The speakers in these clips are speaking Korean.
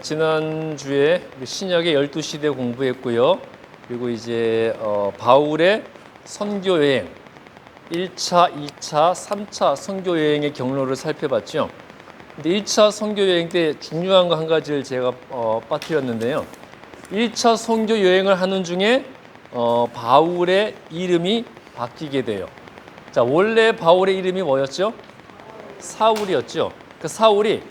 지난주에 신약의 12시대 공부했고요. 그리고 이제 바울의 선교 여행 1차, 2차, 3차 선교 여행의 경로를 살펴봤죠. 근데 1차 선교 여행 때 중요한 거 한 가지를 제가 빠뜨렸는데요. 1차 선교 여행을 하는 중에 바울의 이름이 바뀌게 돼요. 자, 원래 바울의 이름이 뭐였죠? 사울이었죠. 그 사울이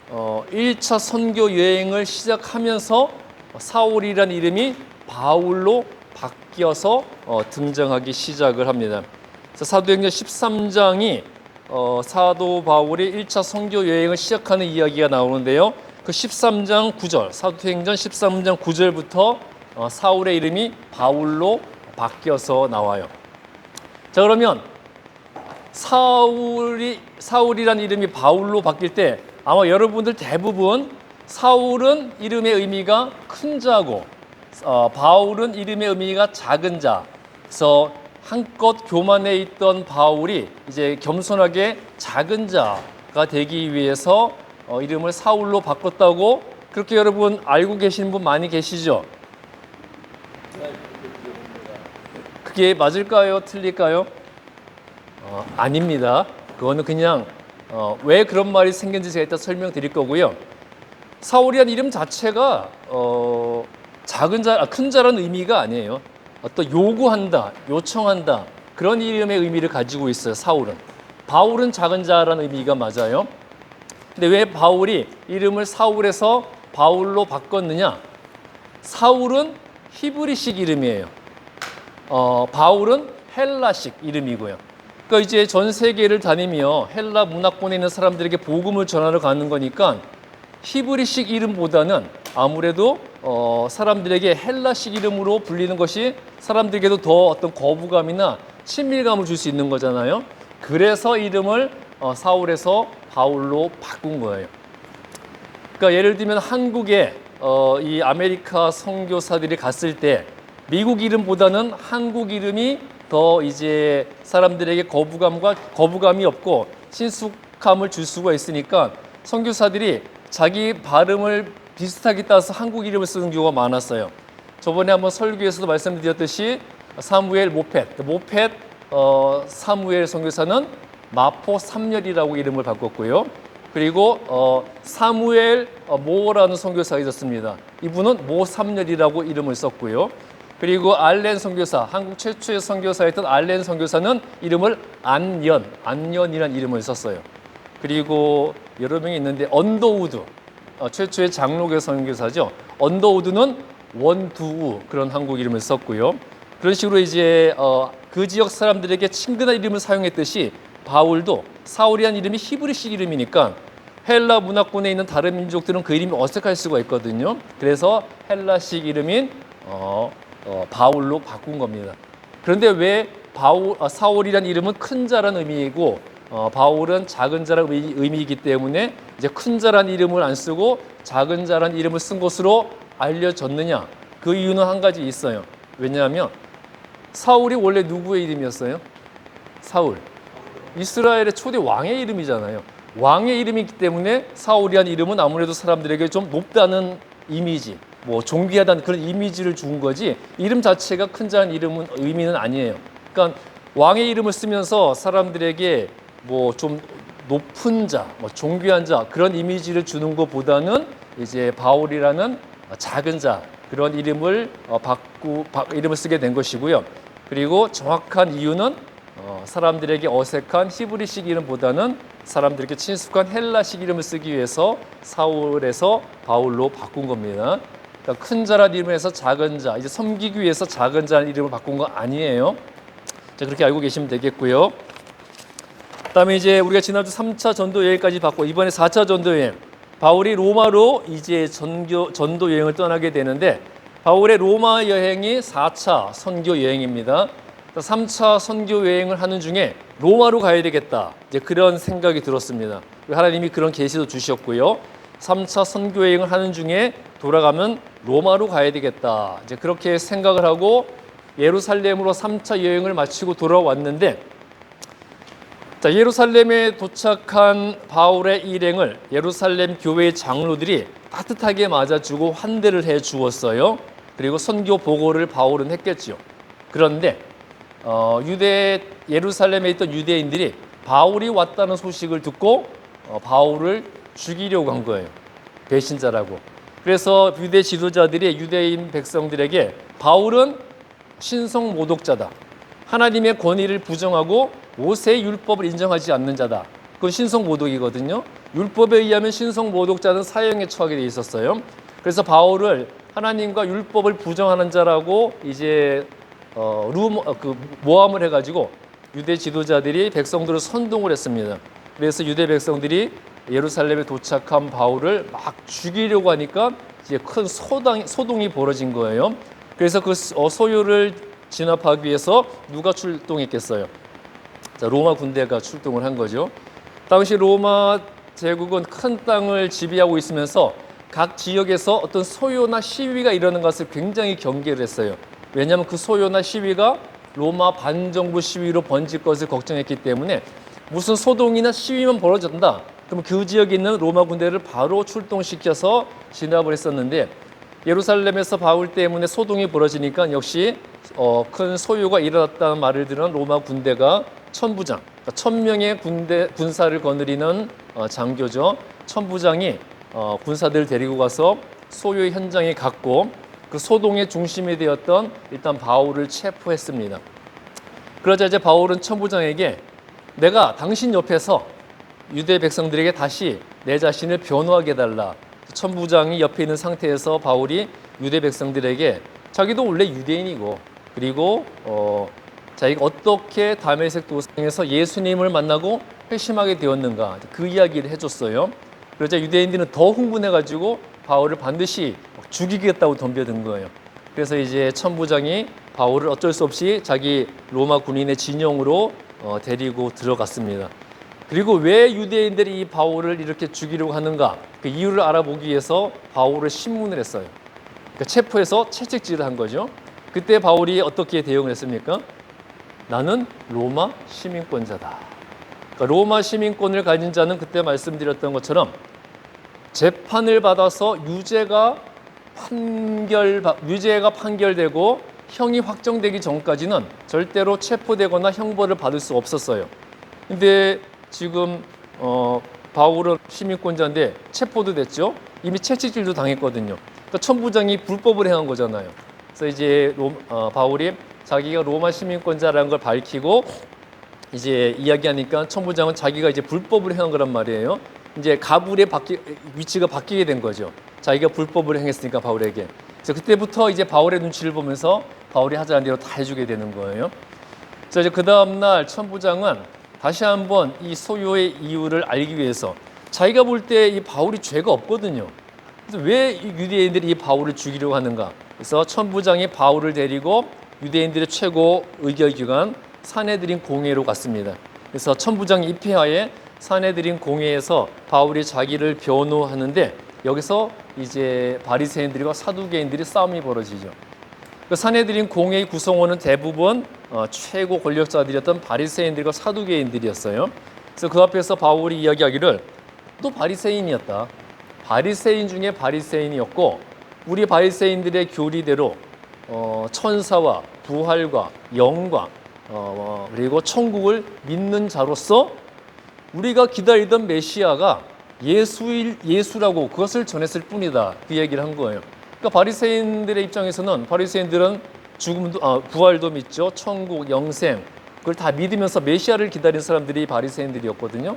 1차 선교 여행을 시작하면서 사울이라는 이름이 바울로 바뀌어서 등장하기 시작을 합니다. 사도행전 13장이 사도 바울이 1차 선교 여행을 시작하는 이야기가 나오는데요. 그 13장 9절, 사도행전 13장 9절부터 사울의 이름이 바울로 바뀌어서 나와요. 자, 그러면 사울이라는 이름이 바울로 바뀔 때 아마 여러분들 대부분 사울은 이름의 의미가 큰 자고 바울은 이름의 의미가 작은 자. 그래서 한껏 교만해 있던 바울이 이제 겸손하게 작은 자가 되기 위해서 이름을 사울로 바꿨다고 그렇게 여러분 알고 계시는 분 많이 계시죠? 그게 맞을까요? 틀릴까요? 아닙니다. 그거는 그냥 왜 그런 말이 생긴지 제가 이따 설명드릴 거고요. 사울이라는 이름 자체가 작은 자, 큰 자라는 의미가 아니에요. 어떤 요구한다, 요청한다 그런 이름의 의미를 가지고 있어요. 사울은. 바울은 작은 자라는 의미가 맞아요. 근데 왜 바울이 이름을 사울에서 바울로 바꿨느냐? 사울은 히브리식 이름이에요. 바울은 헬라식 이름이고요. 그러니까 이제 전 세계를 다니며 헬라 문화권에 있는 사람들에게 복음을 전하러 가는 거니까 히브리식 이름보다는 아무래도 사람들에게 헬라식 이름으로 불리는 것이 사람들에게도 더 어떤 거부감이나 친밀감을 줄 수 있는 거잖아요. 그래서 이름을 사울에서 바울로 바꾼 거예요. 그러니까 예를 들면 한국에 이 아메리카 선교사들이 갔을 때 미국 이름보다는 한국 이름이 더 이제 사람들에게 거부감이 없고 친숙함을 줄 수가 있으니까 선교사들이 자기 발음을 비슷하게 따서 한국 이름을 쓰는 경우가 많았어요. 저번에 한번 설교에서도 말씀드렸듯이 사무엘 모펫 사무엘 선교사는 마포 삼열이라고 이름을 바꿨고요. 그리고 사무엘 모라는 선교사가 있었습니다. 이분은 모 삼열이라고 이름을 썼고요. 그리고 알렌 선교사, 한국 최초의 선교사였던 알렌 선교사는 이름을 안연이라는 이름을 썼어요. 그리고 여러 명이 있는데 언더우드, 최초의 장로교 선교사죠. 언더우드는 원두우 그런 한국 이름을 썼고요. 그런 식으로 이제 그 지역 사람들에게 친근한 이름을 사용했듯이 바울도 사울이라는 이름이 히브리식 이름이니까 헬라 문화권에 있는 다른 민족들은 그 이름이 어색할 수가 있거든요. 그래서 헬라식 이름인 바울로 바꾼 겁니다. 그런데 왜 사울이라는 이름은 큰 자라는 의미이고 바울은 작은 자라는 의미이기 때문에 이제 큰 자라는 이름을 안 쓰고 작은 자라는 이름을 쓴 것으로 알려졌느냐? 그 이유는 한 가지 있어요. 왜냐하면 사울이 원래 누구의 이름이었어요? 사울. 이스라엘의 초대 왕의 이름이잖아요. 왕의 이름이기 때문에 사울이라는 이름은 아무래도 사람들에게 좀 높다는 이미지, 뭐 존귀하다는 그런 이미지를 준 거지 이름 자체가 큰 자라는 의미는 아니에요. 그러니까 왕의 이름을 쓰면서 사람들에게 뭐 좀 높은 자, 뭐 존귀한 자 그런 이미지를 주는 것보다는 이제 바울이라는 작은 자 그런 이름을 이름을 쓰게 된 것이고요. 그리고 정확한 이유는 사람들에게 어색한 히브리식 이름보다는 사람들에게 친숙한 헬라식 이름을 쓰기 위해서 사울에서 바울로 바꾼 겁니다. 그러니까 큰 자라는 이름에서 작은 자, 이제 섬기기 위해서 작은 자라는 이름을 바꾼 거 아니에요. 자, 그렇게 알고 계시면 되겠고요. 그다음에 이제 우리가 지난주 3차 전도 여행까지 봤고 이번에 4차 전도 여행. 바울이 로마로 이제 전도 여행을 떠나게 되는데 바울의 로마 여행이 4차 선교 여행입니다. 3차 선교 여행을 하는 중에 로마로 가야 되겠다. 이제 그런 생각이 들었습니다. 하나님이 그런 계시도 주셨고요. 3차 선교 여행을 하는 중에 돌아가면 로마로 가야 되겠다. 이제 그렇게 생각을 하고 예루살렘으로 3차 여행을 마치고 돌아왔는데 자, 예루살렘에 도착한 바울의 일행을 예루살렘 교회의 장로들이 따뜻하게 맞아주고 환대를 해 주었어요. 그리고 선교 보고를 바울은 했겠죠. 그런데 예루살렘에 있던 유대인들이 바울이 왔다는 소식을 듣고 바울을 죽이려고 한 거예요. 배신자라고. 그래서 유대 지도자들이 유대인 백성들에게 바울은 신성 모독자다. 하나님의 권위를 부정하고 모세의 율법을 인정하지 않는 자다. 그건 신성 모독이거든요. 율법에 의하면 신성 모독자는 사형에 처하게 돼 있었어요. 그래서 바울을 하나님과 율법을 부정하는 자라고 이제 모함을 해가지고 유대 지도자들이 백성들을 선동을 했습니다. 그래서 유대 백성들이 예루살렘에 도착한 바울을 막 죽이려고 하니까 이제 큰 소동이 벌어진 거예요. 그래서 그 소요를 진압하기 위해서 누가 출동했겠어요? 자, 로마 군대가 출동을 한 거죠. 당시 로마 제국은 큰 땅을 지배하고 있으면서 각 지역에서 어떤 소요나 시위가 일어나는 것을 굉장히 경계를 했어요. 왜냐하면 그 소요나 시위가 로마 반정부 시위로 번질 것을 걱정했기 때문에 무슨 소동이나 시위만 벌어진다. 그럼 그 지역에 있는 로마 군대를 바로 출동시켜서 진압을 했었는데 예루살렘에서 바울 때문에 소동이 벌어지니까 역시 큰 소요가 일어났다는 말을 들은 로마 군대가 천부장, 그러니까 1000명의 군사를 거느리는 장교죠. 천부장이 군사들을 데리고 가서 소요 현장에 갔고 그 소동의 중심이 되었던 일단 바울을 체포했습니다. 그러자 이제 바울은 천부장에게 내가 당신 옆에서 유대 백성들에게 다시 내 자신을 변호하게 해달라. 천부장이 옆에 있는 상태에서 바울이 유대 백성들에게 자기도 원래 유대인이고 그리고 자기가 어떻게 다메섹 도상에서 예수님을 만나고 회심하게 되었는가 그 이야기를 해줬어요. 그러자 유대인들은 더 흥분해가지고 바울을 반드시 죽이겠다고 덤벼든 거예요. 그래서 이제 천부장이 바울을 어쩔 수 없이 자기 로마 군인의 진영으로 데리고 들어갔습니다. 그리고 왜 유대인들이 이 바울을 이렇게 죽이려고 하는가 그 이유를 알아보기 위해서 바울을 신문을 했어요. 그러니까 체포해서 채찍질을 한 거죠. 그때 바울이 어떻게 대응을 했습니까? 나는 로마 시민권자다. 그러니까 로마 시민권을 가진 자는 그때 말씀드렸던 것처럼 재판을 받아서 유죄가 판결되고 형이 확정되기 전까지는 절대로 체포되거나 형벌을 받을 수 없었어요. 근데 지금 바울은 시민권자인데 체포도 됐죠. 이미 채찍질도 당했거든요. 그러니까 천부장이 불법을 행한 거잖아요. 그래서 이제 바울이 자기가 로마 시민권자라는 걸 밝히고 이제 이야기하니까 천부장은 자기가 이제 불법을 행한 거란 말이에요. 이제 가불의 위치가 바뀌게 된 거죠. 자기가 불법을 행했으니까 바울에게. 그래서 그때부터 이제 바울의 눈치를 보면서 바울이 하자는 대로 다 해주게 되는 거예요. 그래서 이제 그 다음 날 천부장은 다시 한번 이 소요의 이유를 알기 위해서 자기가 볼 때 이 바울이 죄가 없거든요. 그래서 왜 유대인들이 이 바울을 죽이려고 하는가? 그래서 천부장이 바울을 데리고 유대인들의 최고 의결기관 산헤드린 공회로 갔습니다. 그래서 천부장 입회하에 산헤드린 공회에서 바울이 자기를 변호하는데 여기서 이제 바리새인들과 사두개인들이 싸움이 벌어지죠. 그 산헤드린 공회의 구성원은 대부분 최고 권력자들이었던 바리새인들과 사두개인들이었어요. 그래서 그 앞에서 바울이 이야기하기를 또 바리새인이었다. 바리새인 중에 바리새인이었고 우리 바리새인들의 교리대로 천사와 부활과 영광 그리고 천국을 믿는 자로서 우리가 기다리던 메시아가 예수라고 그것을 전했을 뿐이다. 그 얘기를 한 거예요. 그러니까 바리새인들의 입장에서는 바리새인들은 죽음도 부활도 믿죠. 천국, 영생 그걸 다 믿으면서 메시아를 기다린 사람들이 바리새인들이었거든요.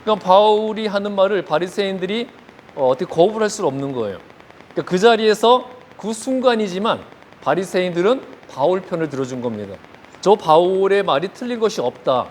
그러니까 바울이 하는 말을 바리새인들이 어떻게 거부를 할 수 없는 거예요. 그러니까 그 자리에서 그 순간이지만 바리새인들은 바울 편을 들어준 겁니다. 저 바울의 말이 틀린 것이 없다.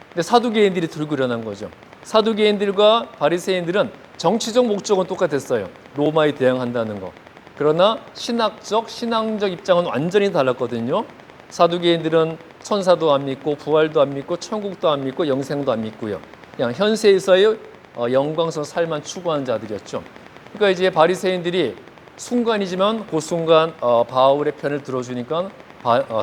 근데 사두개인들이 들고 일어난 거죠. 사두개인들과 바리새인들은 정치적 목적은 똑같았어요. 로마에 대항한다는 거. 그러나 신앙적 입장은 완전히 달랐거든요. 사두개인들은 천사도 안 믿고 부활도 안 믿고 천국도 안 믿고 영생도 안 믿고요. 그냥 현세에서의 영광스러운 삶만 추구하는 자들이었죠. 그러니까 이제 바리새인들이 순간이지만 그 순간 바울의 편을 들어주니까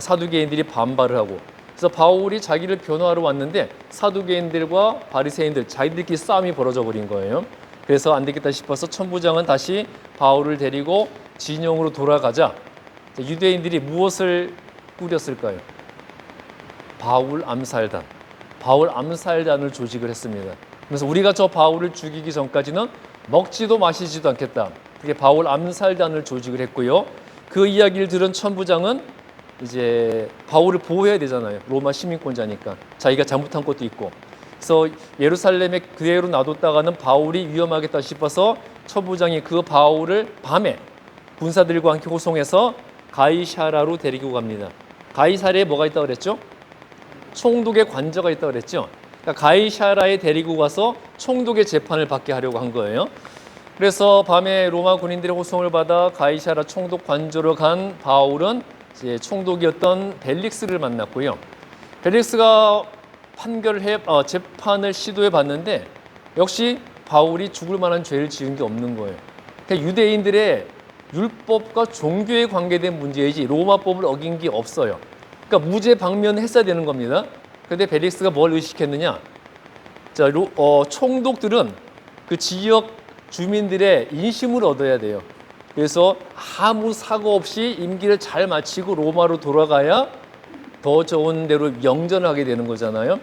사두개인들이 반발을 하고 그래서 바울이 자기를 변호하러 왔는데 사두개인들과 바리새인들 자기들끼리 싸움이 벌어져 버린 거예요. 그래서 안 되겠다 싶어서 천부장은 다시 바울을 데리고 진영으로 돌아가자. 유대인들이 무엇을 꾸렸을까요? 바울 암살단. 바울 암살단을 조직을 했습니다. 그래서 우리가 저 바울을 죽이기 전까지는 먹지도 마시지도 않겠다. 그게 바울 암살단을 조직을 했고요. 그 이야기를 들은 천부장은 이제 바울을 보호해야 되잖아요. 로마 시민권자니까. 자기가 잘못한 것도 있고. 그래서 예루살렘에 그대로 놔뒀다가는 바울이 위험하겠다 싶어서 천부장이 그 바울을 밤에 군사들과 함께 호송해서 가이사라로 데리고 갑니다. 가이사라에 뭐가 있다고 그랬죠? 총독의 관저가 있다고 그랬죠. 그러니까 가이사라에 데리고 가서 총독의 재판을 받게 하려고 한 거예요. 그래서 밤에 로마 군인들의 호송을 받아 가이사라 총독 관저로 간 바울은 이제 총독이었던 벨릭스를 만났고요. 벨릭스가 재판을 시도해 봤는데 역시 바울이 죽을 만한 죄를 지은 게 없는 거예요. 그러니까 유대인들의 율법과 종교에 관계된 문제이지 로마법을 어긴 게 없어요. 그러니까 무죄 방면했어야 되는 겁니다. 그런데 벨릭스가 뭘 의식했느냐? 자, 총독들은 그 지역 주민들의 인심을 얻어야 돼요. 그래서 아무 사고 없이 임기를 잘 마치고 로마로 돌아가야 더 좋은 데로 영전을 하게 되는 거잖아요.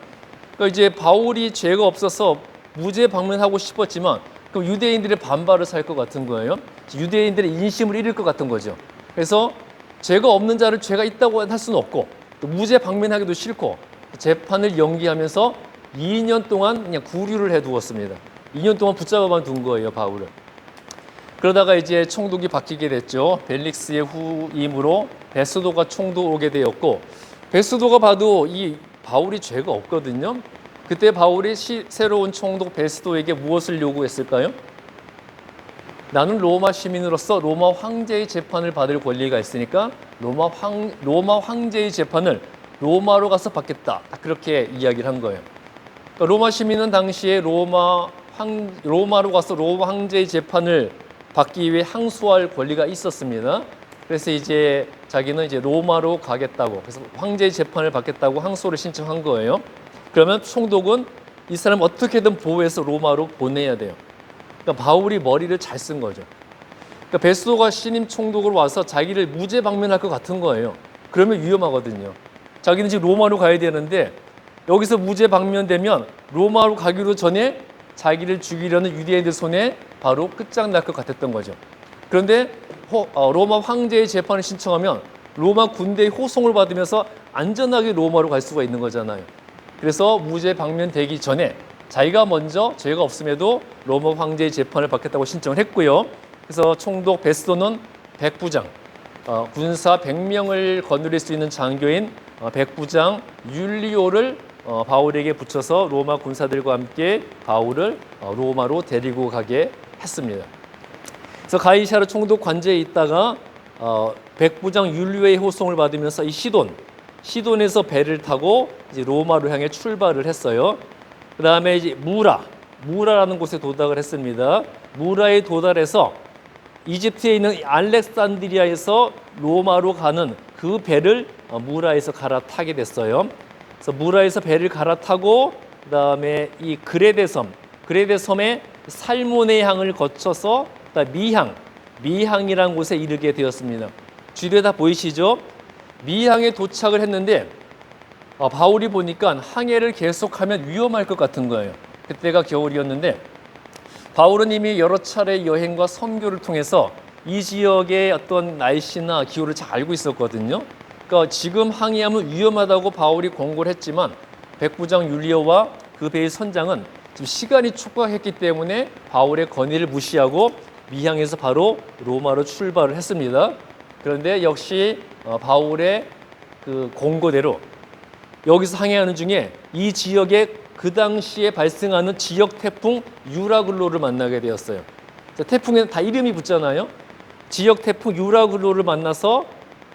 그러니까 이제 바울이 죄가 없어서 무죄 방면하고 싶었지만 그럼 유대인들의 반발을 살 것 같은 거예요. 유대인들의 인심을 잃을 것 같은 거죠. 그래서 죄가 없는 자를 죄가 있다고 할 수는 없고 또 무죄 방면하기도 싫고 재판을 연기하면서 2년 동안 그냥 구류를 해두었습니다. 2년 동안 붙잡아만 둔 거예요, 바울을. 그러다가 이제 총독이 바뀌게 됐죠. 벨릭스의 후임으로 베스도가 총독 오게 되었고 베스도가 봐도 이 바울이 죄가 없거든요. 그때 바울이 새로운 총독 베스도에게 무엇을 요구했을까요? 나는 로마 시민으로서 로마 황제의 재판을 받을 권리가 있으니까 로마 황제의 재판을 로마로 가서 받겠다. 그렇게 이야기를 한 거예요. 그러니까 로마 시민은 당시에 로마로 가서 로마 황제의 재판을 받기 위해 항소할 권리가 있었습니다. 그래서 이제 자기는 이제 로마로 가겠다고, 그래서 황제의 재판을 받겠다고 항소를 신청한 거예요. 그러면 총독은 이 사람 어떻게든 보호해서 로마로 보내야 돼요. 그러니까 바울이 머리를 잘 쓴 거죠. 그러니까 베스도가 신임 총독으로 와서 자기를 무죄 방면할 것 같은 거예요. 그러면 위험하거든요. 자기는 지금 로마로 가야 되는데 여기서 무죄 방면되면 로마로 가기로 전에 자기를 죽이려는 유대인들 손에 바로 끝장날 것 같았던 거죠. 그런데 로마 황제의 재판을 신청하면 로마 군대의 호송을 받으면서 안전하게 로마로 갈 수가 있는 거잖아요. 그래서 무죄 방면되기 전에 자기가 먼저 죄가 없음에도 로마 황제의 재판을 받겠다고 신청을 했고요. 그래서 총독 베스도는 백부장, 군사 100명을 거느릴 수 있는 장교인 백부장 율리오를 바울에게 붙여서 로마 군사들과 함께 바울을 로마로 데리고 가게 했습니다. 그래서 가이사라 총독 관제에 있다가 백부장 율리오의 호송을 받으면서 이 시돈에서 배를 타고 이제 로마로 향해 출발을 했어요. 그 다음에 이제 무라라는 곳에 도착을 했습니다. 무라에 도달해서 이집트에 있는 알렉산드리아에서 로마로 가는 그 배를 무라에서 갈아타게 됐어요. 그래서 무라에서 배를 갈아타고 그다음에 이 그레데 섬의 살모네 항을 거쳐서 미항이라는 곳에 이르게 되었습니다. 뒤에 다 보이시죠? 미항에 도착을 했는데 바울이 보니까 항해를 계속하면 위험할 것 같은 거예요. 그때가 겨울이었는데 바울은 이미 여러 차례 여행과 선교를 통해서 이 지역의 어떤 날씨나 기후를 잘 알고 있었거든요. 그러니까 지금 항해하면 위험하다고 바울이 권고를 했지만 백부장 율리오와 그 배의 선장은 지금 시간이 촉박했기 때문에 바울의 건의를 무시하고 미항에서 바로 로마로 출발을 했습니다. 그런데 역시 바울의 그 공고대로 여기서 항해하는 중에 이 지역에 그 당시에 발생하는 지역 태풍 유라굴로를 만나게 되었어요. 태풍에는 다 이름이 붙잖아요. 지역 태풍 유라굴로를 만나서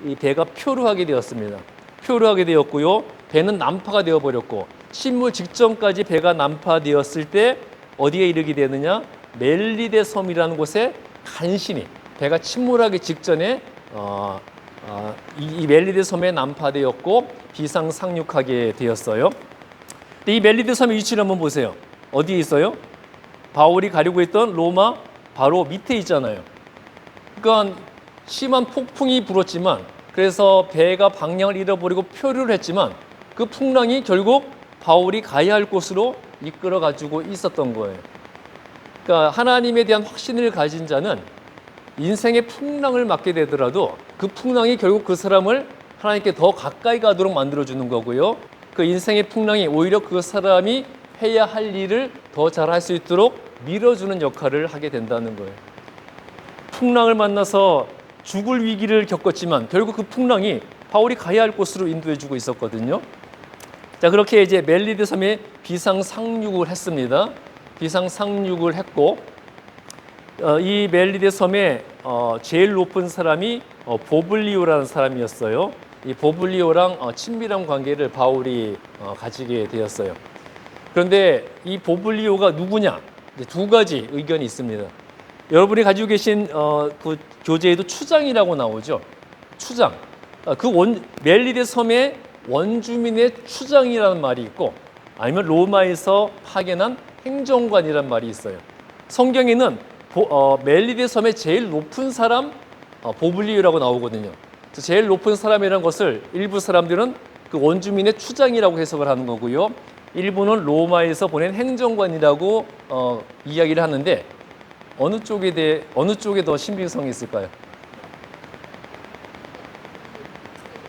이 배가 표류하게 되었습니다. 표류하게 되었고요. 배는 난파가 되어버렸고 침몰 직전까지 배가 난파되었을 때 어디에 이르게 되느냐? 멜리데 섬이라는 곳에 간신히 배가 침몰하기 직전에 이 멜리데 섬에 난파되었고 비상 상륙하게 되었어요. 근데 이 멜리데 섬의 위치를 한번 보세요. 어디에 있어요? 바울이 가려고 했던 로마 바로 밑에 있잖아요. 그러니까 심한 폭풍이 불었지만, 그래서 배가 방향을 잃어버리고 표류를 했지만 그 풍랑이 결국 바울이 가야 할 곳으로 이끌어 가지고 있었던 거예요. 그러니까 하나님에 대한 확신을 가진 자는 인생의 풍랑을 맞게 되더라도 그 풍랑이 결국 그 사람을 하나님께 더 가까이 가도록 만들어주는 거고요. 그 인생의 풍랑이 오히려 그 사람이 해야 할 일을 더 잘할 수 있도록 밀어주는 역할을 하게 된다는 거예요. 풍랑을 만나서 죽을 위기를 겪었지만 결국 그 풍랑이 바울이 가야 할 곳으로 인도해주고 있었거든요. 자, 그렇게 이제 멜리데 섬에 비상 상륙을 했습니다. 비상 상륙을 했고, 이 멜리데 섬에 제일 높은 사람이 보블리오라는 사람이었어요. 이 보블리오랑 친밀한 관계를 바울이 가지게 되었어요. 그런데 이 보블리오가 누구냐? 두 가지 의견이 있습니다. 여러분이 가지고 계신 그 교재에도 추장이라고 나오죠. 추장. 멜리데 섬의 원주민의 추장이라는 말이 있고, 아니면 로마에서 파견한 행정관이라는 말이 있어요. 성경에는 멜리데 섬의 제일 높은 사람 보블리오라고 나오거든요. 제일 높은 사람이라는 것을 일부 사람들은 그 원주민의 추장이라고 해석을 하는 거고요. 일부는 로마에서 보낸 행정관이라고 이야기를 하는데, 어느 쪽에 더 신빙성이 있을까요?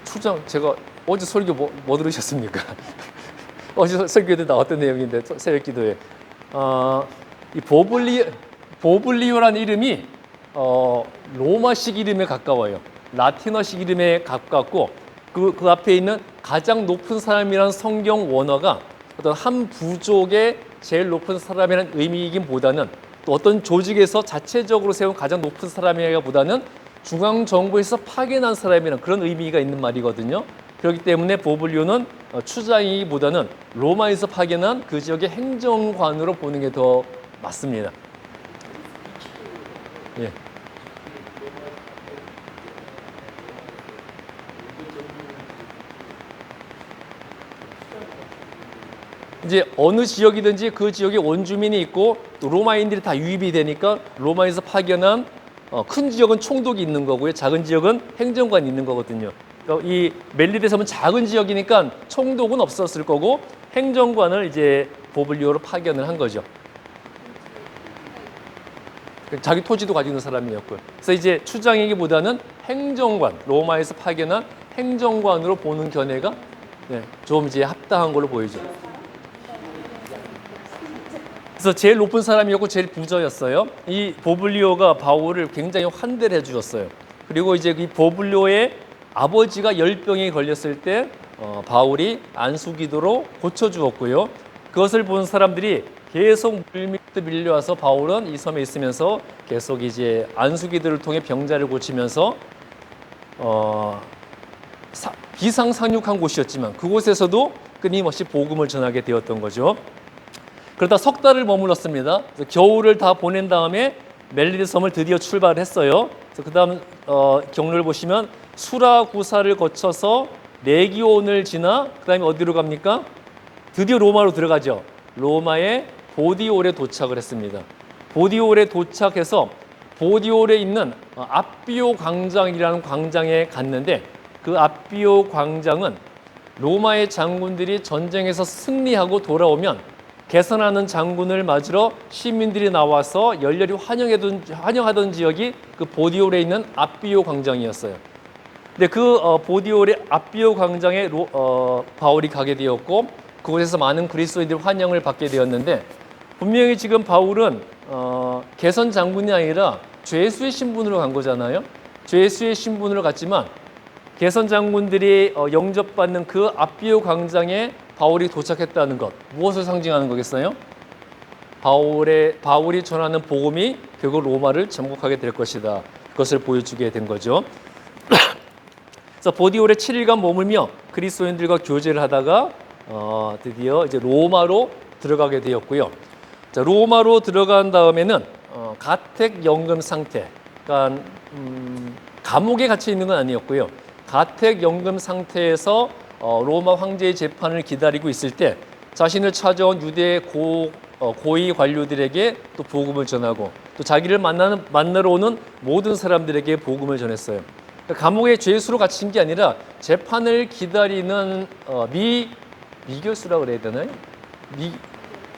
추장, 제가 어제 설교 뭐 들으셨습니까? 어제 설교에 나왔던 내용인데, 새벽 기도에 이 보블리오라는 이름이 로마식 이름에 가까워요. 라틴어식 이름에 가깝고, 그 앞에 있는 가장 높은 사람이라는 성경 원어가 어떤 한 부족의 제일 높은 사람이라는 의미이긴 보다는, 또 어떤 조직에서 자체적으로 세운 가장 높은 사람이라기보다는 중앙정부에서 파견한 사람이라는 그런 의미가 있는 말이거든요. 그렇기 때문에 보블리오는 추장이기보다는 로마에서 파견한 그 지역의 행정관으로 보는 게 더 맞습니다. 예. 이제 어느 지역이든지 그 지역에 원주민이 있고 또 로마인들이 다 유입이 되니까 로마에서 파견한 큰 지역은 총독이 있는 거고요. 작은 지역은 행정관이 있는 거거든요. 그러니까 이 멜리데 섬은 작은 지역이니까 총독은 없었을 거고 행정관을 이제 보블리오로 파견을 한 거죠. 자기 토지도 가지고 있는 사람이었고요. 그래서 이제 추장이기보다는 행정관, 로마에서 파견한 행정관으로 보는 견해가 좀 이제 합당한 걸로 보이죠. 그래서 제일 높은 사람이었고 제일 부자였어요. 이 보블리오가 바울을 굉장히 환대를 해주었어요. 그리고 이제 이 보블리오의 아버지가 열병에 걸렸을 때 바울이 안수기도로 고쳐주었고요. 그것을 본 사람들이 계속 물밀듯 밀려와서 바울은 이 섬에 있으면서 계속 이제 안수기도를 통해 병자를 고치면서 비상 상륙한 곳이었지만 그곳에서도 끊임없이 복음을 전하게 되었던 거죠. 그러다 석 달을 머물렀습니다. 겨울을 다 보낸 다음에 멜리데 섬을 드디어 출발했어요. 그 다음 경로를 보시면 수라구사를 거쳐서 레기온을 지나 그 다음에 어디로 갑니까? 드디어 로마로 들어가죠. 로마의 보디올에 도착을 했습니다. 보디올에 도착해서 보디올에 있는 앞비오 광장이라는 광장에 갔는데, 그 앞비오 광장은 로마의 장군들이 전쟁에서 승리하고 돌아오면 개선하는 장군을 맞으러 시민들이 나와서 열렬히 환영하던 지역이 그 보디올에 있는 앞비오 광장이었어요. 근데 그 보디올의 앞비오 광장에 바울이 가게 되었고, 그곳에서 많은 그리스도인들의 환영을 받게 되었는데, 분명히 지금 바울은 개선 장군이 아니라 죄수의 신분으로 간 거잖아요. 죄수의 신분으로 갔지만 개선 장군들이 영접받는 그 앞비오 광장에 바울이 도착했다는 것, 무엇을 상징하는 거겠어요? 바울이 전하는 복음이 결국 로마를 정복하게 될 것이다. 그것을 보여주게 된 거죠. 그래서 보디올에 7일간 머물며 그리스도인들과 교제를 하다가 드디어 이제 로마로 들어가게 되었고요. 자, 로마로 들어간 다음에는 가택 연금 상태, 그러니까 감옥에 갇혀 있는 건 아니었고요. 가택 연금 상태에서 로마 황제의 재판을 기다리고 있을 때 자신을 찾아온 유대 고위 관료들에게 또 복음을 전하고 또 자기를 만나러 오는 모든 사람들에게 복음을 전했어요. 그러니까 감옥에 죄수로 갇힌 게 아니라 재판을 기다리는 미결수라고 그래야 되나요?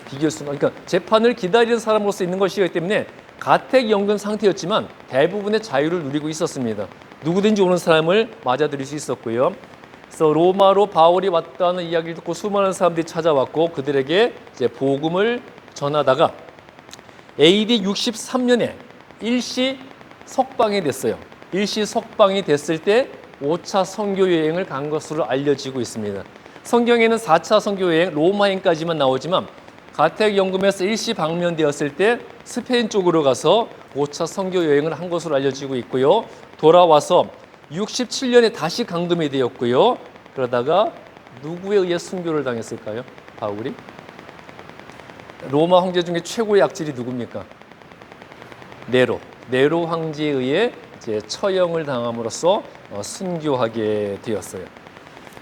비결수, 그러니까 재판을 기다리는 사람으로서 있는 것이기 때문에 가택연금 상태였지만 대부분의 자유를 누리고 있었습니다. 누구든지 오는 사람을 맞아들일 수 있었고요. 그래서 로마로 바울이 왔다는 이야기를 듣고 수많은 사람들이 찾아왔고 그들에게 이제 복음을 전하다가 AD 63년에 일시 석방이 됐어요. 일시 석방이 됐을 때 5차 선교 여행을 간 것으로 알려지고 있습니다. 성경에는 4차 선교 여행 로마행까지만 나오지만 가택연금에서 일시 방면되었을 때 스페인 쪽으로 가서 5차 선교 여행을 한 것으로 알려지고 있고요. 돌아와서 67년에 다시 감금이 되었고요. 그러다가 누구에 의해 순교를 당했을까요? 바울이? 로마 황제 중에 최고의 악질이 누굽니까? 네로 황제에 의해 이제 처형을 당함으로써 순교하게 되었어요.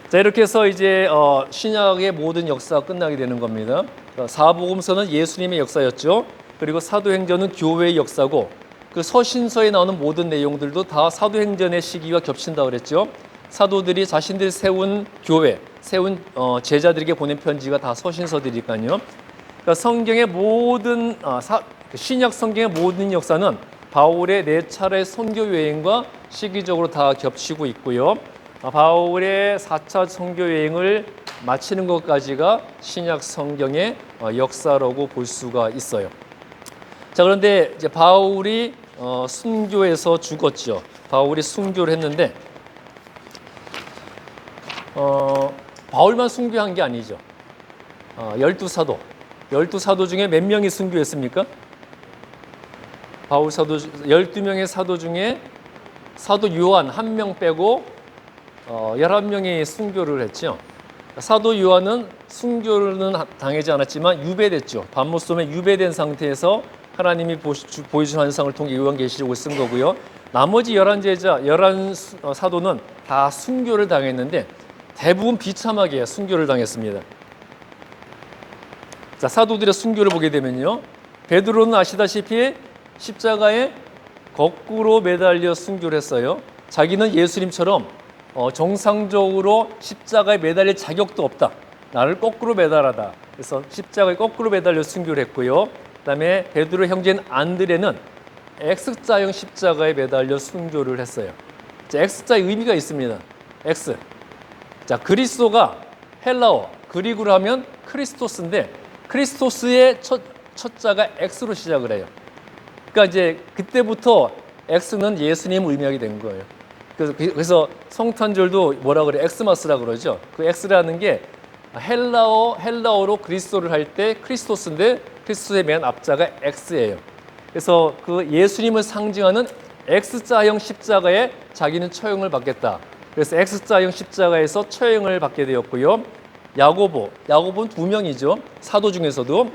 자, 이렇게 해서 이제 신약의 모든 역사가 끝나게 되는 겁니다. 사복음서는 예수님의 역사였죠. 그리고 사도행전은 교회의 역사고 그 서신서에 나오는 모든 내용들도 다 사도행전의 시기와 겹친다고 그랬죠. 사도들이 자신들이 세운 교회, 세운 제자들에게 보낸 편지가 다 서신서들이니까요. 그러니까 성경의 모든 신약 성경의 모든 역사는 바울의 4차례 선교 여행과 시기적으로 다 겹치고 있고요. 바울의 4차 선교 여행을 마치는 것까지가 신약 성경의 역사라고 볼 수가 있어요. 자, 그런데 이제 바울이 순교해서 죽었죠. 바울이 순교를 했는데 바울만 순교한 게 아니죠. 12사도 중에 몇 명이 순교했습니까? 바울 사도 12명의 사도 중에 사도 요한 1명 빼고 11명이 순교를 했죠. 사도 요한은 순교는 당하지 않았지만 유배됐죠. 반모섬에 유배된 상태에서 하나님이 보여준 환상을 통해 요한계시록을 쓴 거고요. 나머지 11사도는 다 순교를 당했는데 대부분 비참하게 순교를 당했습니다. 자, 사도들의 순교를 보게 되면요. 베드로는 아시다시피 십자가에 거꾸로 매달려 순교를 했어요. 자기는 예수님처럼 정상적으로 십자가에 매달릴 자격도 없다. 나를 거꾸로 매달아다. 그래서 십자가에 거꾸로 매달려 순교를 했고요. 그다음에 베드로 형제인 안드레는 X자형 십자가에 매달려 순교를 했어요. 자, X자의 의미가 있습니다. X. 자, 그리스도가 헬라어, 그리그로 하면 크리스토스인데 크리스토스의 첫 자가 X로 시작을 해요. 그러니까 이제 그때부터 X는 예수님을 의미하게 된 거예요. 그래서 성탄절도 뭐라 그래? 엑스마스라 그러죠. 그 X라는 게 헬라어로 그리스도를 할 때 크리스토스인데 크리스토스의 맨 앞자가 X예요. 그래서 그 예수님을 상징하는 X자형 십자가에 자기는 처형을 받겠다. 그래서 X자형 십자가에서 처형을 받게 되었고요. 야고보는 2명이죠. 사도 중에서도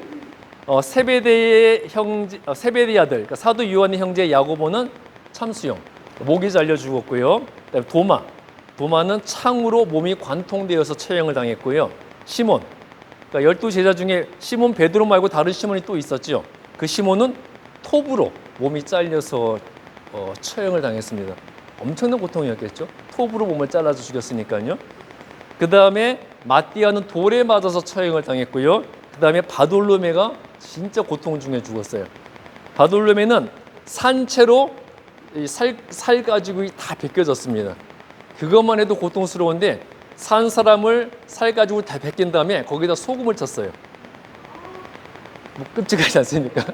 세베대의 아들, 그러니까 사도 요한의 형제 야고보는 참수형, 목이 잘려 죽었고요. 그다음에 도마는 창으로 몸이 관통되어서 처형을 당했고요. 시몬, 그러니까 12제자 중에 시몬 베드로 말고 다른 시몬이 또 있었죠. 그 시몬은 톱으로 몸이 잘려서 처형을 당했습니다. 엄청난 고통이었겠죠. 톱으로 몸을 잘라서 죽였으니까요. 그 다음에 마띠아는 돌에 맞아서 처형을 당했고요. 그 다음에 바돌로메가 진짜 고통 중에 죽었어요. 바돌로메는 산채로 살 가지고 다 벗겨졌습니다. 그것만 해도 고통스러운데 산 사람을 살 가지고 다 벗긴 다음에 거기다 소금을 쳤어요. 뭐 끔찍하지 않습니까?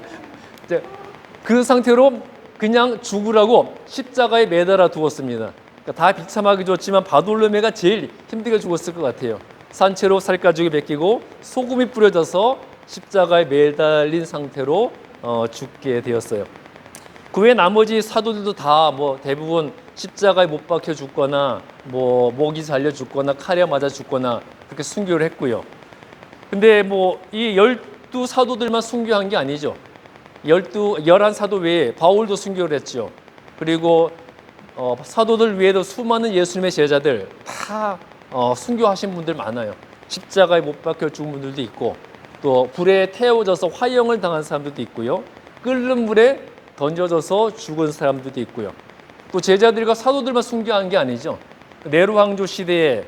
그 상태로 그냥 죽으라고 십자가에 매달아 두었습니다. 그러니까 다 비참하게 죽었지만 바돌로메가 제일 힘들게 죽었을 것 같아요. 산채로 살 가지고 벗기고 소금이 뿌려져서 십자가에 매달린 상태로 죽게 되었어요. 그 외 나머지 사도들도 다 대부분 십자가에 못 박혀 죽거나 목이 잘려 죽거나 칼에 맞아 죽거나 그렇게 순교를 했고요. 근데 이 12사도들만 순교한 게 아니죠. 11사도 외에 바울도 순교를 했죠. 그리고 사도들 외에도 수많은 예수님의 제자들 다 순교하신 분들 많아요. 십자가에 못 박혀 죽은 분들도 있고 또 불에 태워져서 화형을 당한 사람들도 있고요. 끓는 물에 던져져서 죽은 사람들도 있고요. 또 제자들과 사도들만 순교한 게 아니죠. 네로 황조 시대에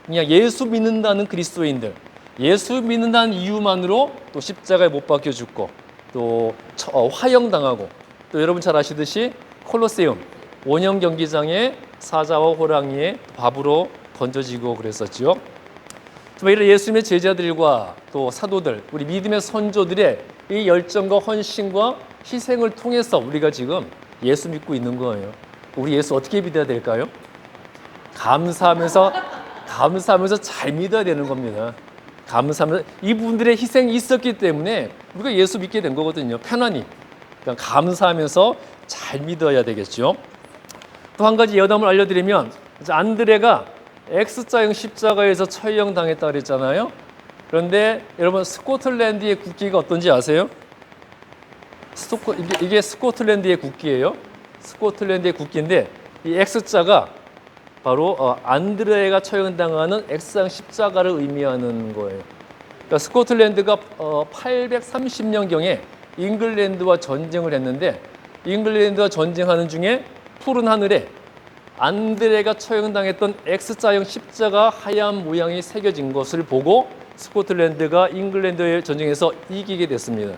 그냥 예수 믿는다는 그리스도인들, 예수 믿는다는 이유만으로 또 십자가에 못 박혀 죽고 또 화형 당하고 또 여러분 잘 아시듯이 콜로세움 원형 경기장에 사자와 호랑이의 밥으로 던져지고 그랬었죠. 정말 이런 예수님의 제자들과 또 사도들, 우리 믿음의 선조들의 이 열정과 헌신과 희생을 통해서 우리가 지금 예수 믿고 있는 거예요. 우리 예수 어떻게 믿어야 될까요? 감사하면서 잘 믿어야 되는 겁니다. 감사하면서 이분들의 희생이 있었기 때문에 우리가 예수 믿게 된 거거든요. 편안히. 그러니까 감사하면서 잘 믿어야 되겠죠. 또 한 가지 여담을 알려드리면 안드레가 X자형 십자가에서 처형 당했다 그랬잖아요. 그런데 여러분 스코틀랜드의 국기가 어떤지 아세요? 이게 스코틀랜드의 국기예요. 스코틀랜드의 국기인데 이 X자가 바로 안드레가 처형당하는 X자형 십자가를 의미하는 거예요. 그러니까 스코틀랜드가 830년경에 잉글랜드와 전쟁을 했는데 잉글랜드와 전쟁하는 중에 푸른 하늘에 안드레가 처형당했던 X자형 십자가 하얀 모양이 새겨진 것을 보고 스코틀랜드가 잉글랜드의 전쟁에서 이기게 됐습니다.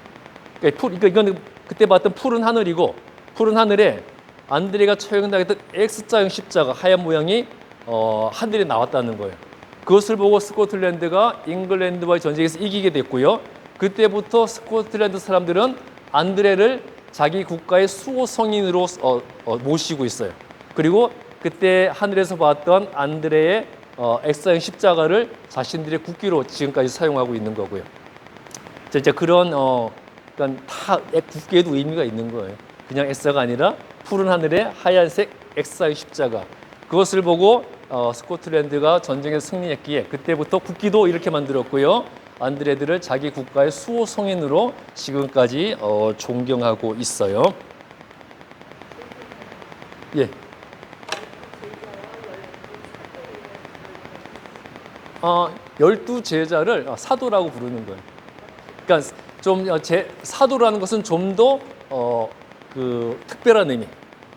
그러니까 이건 그때 봤던 푸른 하늘이고 푸른 하늘에 안드레가 처형당했던 X자형 십자가 하얀 모양이 하늘에 나왔다는 거예요. 그것을 보고 스코틀랜드가 잉글랜드와의 전쟁에서 이기게 됐고요. 그때부터 스코틀랜드 사람들은 안드레를 자기 국가의 수호 성인으로 모시고 있어요. 그리고 그때 하늘에서 봤던 안드레의 X자형 십자가를 자신들의 국기로 지금까지 사용하고 있는 거고요. 이제 그런 그러니까 다 국기에도 의미가 있는 거예요. 그냥 X자가 아니라 푸른 하늘에 하얀색 X자형 십자가. 그것을 보고 스코틀랜드가 전쟁에 승리했기에 그때부터 국기도 이렇게 만들었고요. 안드레들을 자기 국가의 수호 성인으로 지금까지 존경하고 있어요. 예. 12제자를 사도라고 부르는 거예요. 그러니까 좀 사도라는 것은 좀 더 특별한 의미.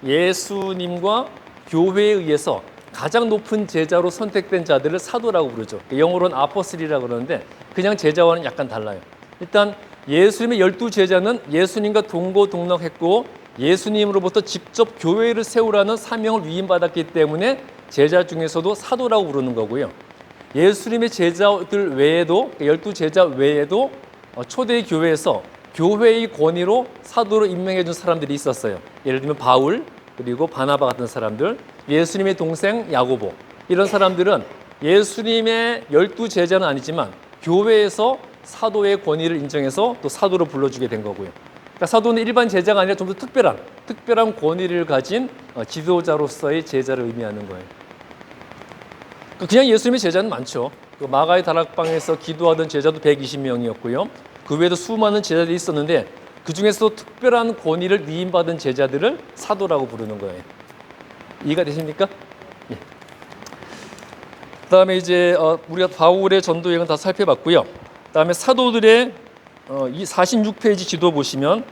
예수님과 교회에 의해서 가장 높은 제자로 선택된 자들을 사도라고 부르죠. 영어로는 아포슬이라고 그러는데 그냥 제자와는 약간 달라요. 일단 예수님의 12제자는 예수님과 동고동락했고 예수님으로부터 직접 교회를 세우라는 사명을 위임받았기 때문에 제자 중에서도 사도라고 부르는 거고요. 예수님의 제자들 외에도 12제자 외에도 초대 교회에서 교회의 권위로 사도로 임명해 준 사람들이 있었어요. 예를 들면 바울 그리고 바나바 같은 사람들, 예수님의 동생 야고보 이런 사람들은 예수님의 12제자는 아니지만 교회에서 사도의 권위를 인정해서 또 사도로 불러주게 된 거고요. 그러니까 사도는 일반 제자가 아니라 좀 더 특별한 권위를 가진 지도자로서의 제자를 의미하는 거예요. 그냥 예수님의 제자는 많죠. 마가의 다락방에서 기도하던 제자도 120명이었고요. 그 외에도 수많은 제자들이 있었는데 그 중에서도 특별한 권위를 위임받은 제자들을 사도라고 부르는 거예요. 이해가 되십니까? 예. 그다음에 이제 우리가 바울의 전도 여행은 다 살펴봤고요. 그다음에 사도들의 이 46페이지 지도 보시면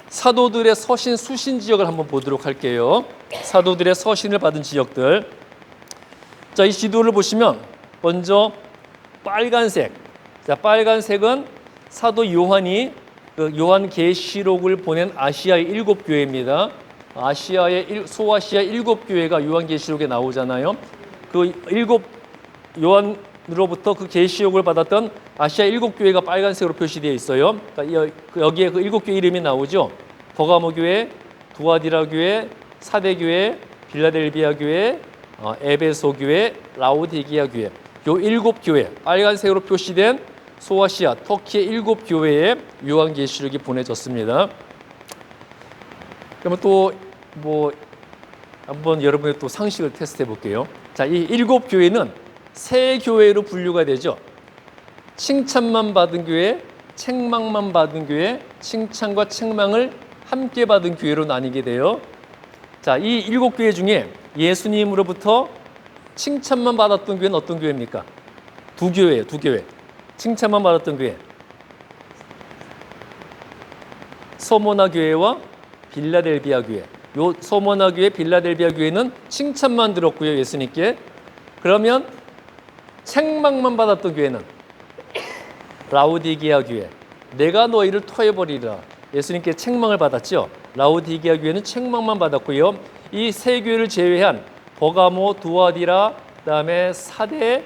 사도들의 서신 수신 지역을 한번 보도록 할게요. 사도들의 서신을 받은 지역들. 자, 이 지도를 보시면 먼저 빨간색. 자, 빨간색은 사도 요한이 요한계시록을 보낸 아시아의 7교회입니다. 소아시아 7교회가 요한계시록에 나오잖아요. 그 요한으로부터 그 계시록을 받았던 아시아 7교회가 빨간색으로 표시되어 있어요. 그러니까 여기에 그 7교회 이름이 나오죠. 버가모 교회, 두아디라 교회, 사대 교회, 빌라델비아 교회, 에베소 교회, 라오디게아 교회. 요 7교회 빨간색으로 표시된 소아시아 터키의 7교회에 요한계시록이 보내졌습니다. 그러면 또 한번 여러분의 또 상식을 테스트해 볼게요. 자, 이 7교회는 세 교회로 분류가 되죠. 칭찬만 받은 교회, 책망만 받은 교회, 칭찬과 책망을 함께 받은 교회로 나뉘게 돼요. 자, 이 7교회 중에 예수님으로부터 칭찬만 받았던 교회는 어떤 교회입니까? 두 교회. 칭찬만 받았던 교회. 서모나 교회와 빌라델비아 교회. 요 서모나 교회, 빌라델비아 교회는 칭찬만 들었고요, 예수님께. 그러면 책망만 받았던 교회는 라오디게아 교회. 내가 너희를 토해버리라. 예수님께 책망을 받았죠. 라오디게아 교회는 책망만 받았고요. 이 세 교회를 제외한 버가모, 두아디라, 그다음에 사대,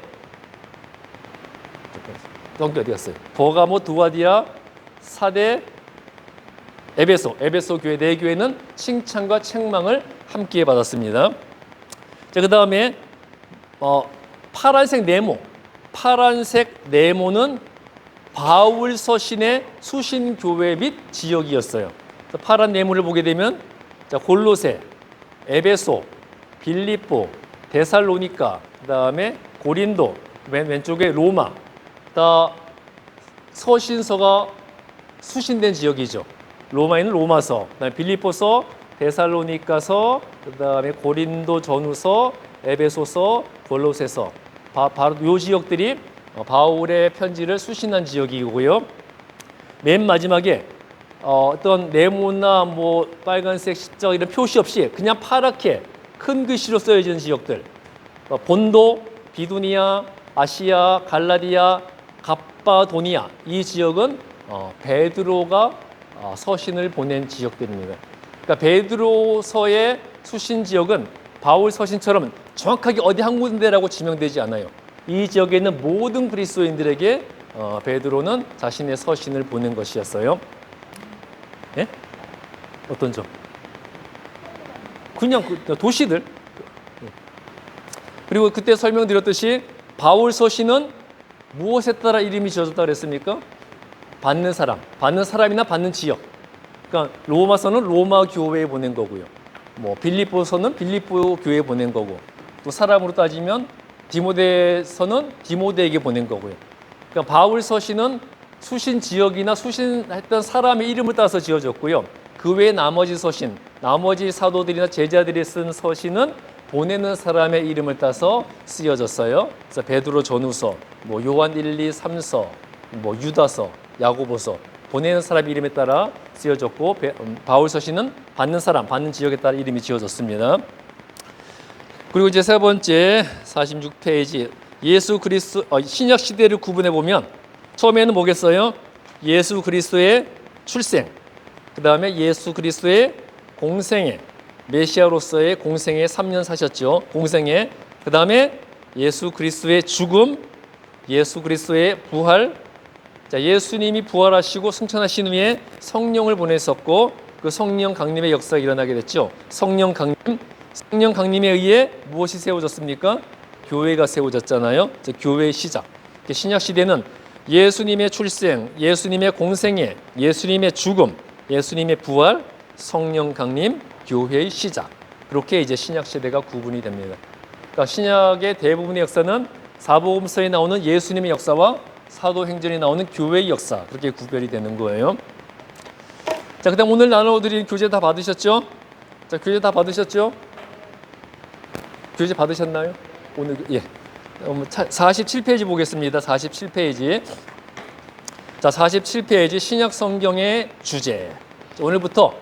어디 갔어요? 버가모, 두아디라, 사대, 에베소 교회 네 교회는 칭찬과 책망을 함께 받았습니다. 자, 그다음에 파란색 네모는 바울 서신의 수신 교회 및 지역이었어요. 파란 네모를 보게 되면 자, 골로새, 에베소, 빌립보, 데살로니가, 그다음에 고린도, 왼쪽에 로마. 다 서신서가 수신된 지역이죠. 로마에는 로마서, 그다음에 빌립보서, 데살로니가서, 그다음에 고린도 전후서, 에베소서, 골로새서. 바로 이 지역들이 바울의 편지를 수신한 지역이고요. 맨 마지막에 어떤 네모나 뭐 빨간색 십자가 이런 표시 없이 그냥 파랗게 큰 글씨로 써여진 지역들, 본도, 비두니아, 아시아, 갈라디아, 갑바도니아, 이 지역은 베드로가 서신을 보낸 지역들입니다. 그러니까 베드로서의 수신 지역은 바울 서신처럼 정확하게 어디 한 군데라고 지명되지 않아요. 이 지역에 있는 모든 그리스도인들에게 베드로는 자신의 서신을 보낸 것이었어요. 예? 어떤 점? 그냥 도시들. 그리고 그때 설명드렸듯이 바울 서신은 무엇에 따라 이름이 지어졌다고 그랬습니까? 받는 사람이나 받는 지역. 그러니까 로마서는 로마 교회에 보낸 거고요. 뭐 빌립보서는 빌립보 교회에 보낸 거고, 또 사람으로 따지면 디모데서는 디모데에게 보낸 거고요. 그러니까 바울 서신은 수신 지역이나 수신했던 사람의 이름을 따서 지어졌고요. 그 외에 나머지 서신, 나머지 사도들이나 제자들이 쓴 서신은 보내는 사람의 이름을 따서 쓰여졌어요. 그래서 베드로 전후서, 뭐 요한 1, 2, 3서, 뭐 유다서, 야고보서, 보내는 사람 이름에 따라 쓰여졌고, 바울 서신은 받는 사람, 받는 지역에 따라 이름이 지어졌습니다. 그리고 이제 세 번째 46페이지 예수 그리스도 신약 시대를 구분해 보면 처음에는 뭐겠어요? 예수 그리스도의 출생, 그 다음에 예수 그리스도의 공생애, 메시아로서의 공생애 3년 사셨죠. 공생애. 그 다음에 예수 그리스도의 죽음, 예수 그리스도의 부활. 자, 예수님이 부활하시고 승천하신 후에 성령을 보내셨고 그 성령 강림의 역사가 일어나게 됐죠. 성령 강림에 의해 무엇이 세워졌습니까? 교회가 세워졌잖아요. 교회의 시작. 신약 시대는 예수님의 출생, 예수님의 공생애, 예수님의 죽음, 예수님의 부활, 성령 강림, 교회의 시작. 그렇게 이제 신약 시대가 구분이 됩니다. 그러니까 신약의 대부분의 역사는 사복음서에 나오는 예수님의 역사와 사도행전에 나오는 교회의 역사, 그렇게 구별이 되는 거예요. 자, 그다음 오늘 나눠드린 교재 다 받으셨죠? 자, 교재 다 받으셨죠? 교재 받으셨나요? 오늘 예. 47페이지 보겠습니다. 47페이지. 자, 47페이지 신약 성경의 주제. 자, 오늘부터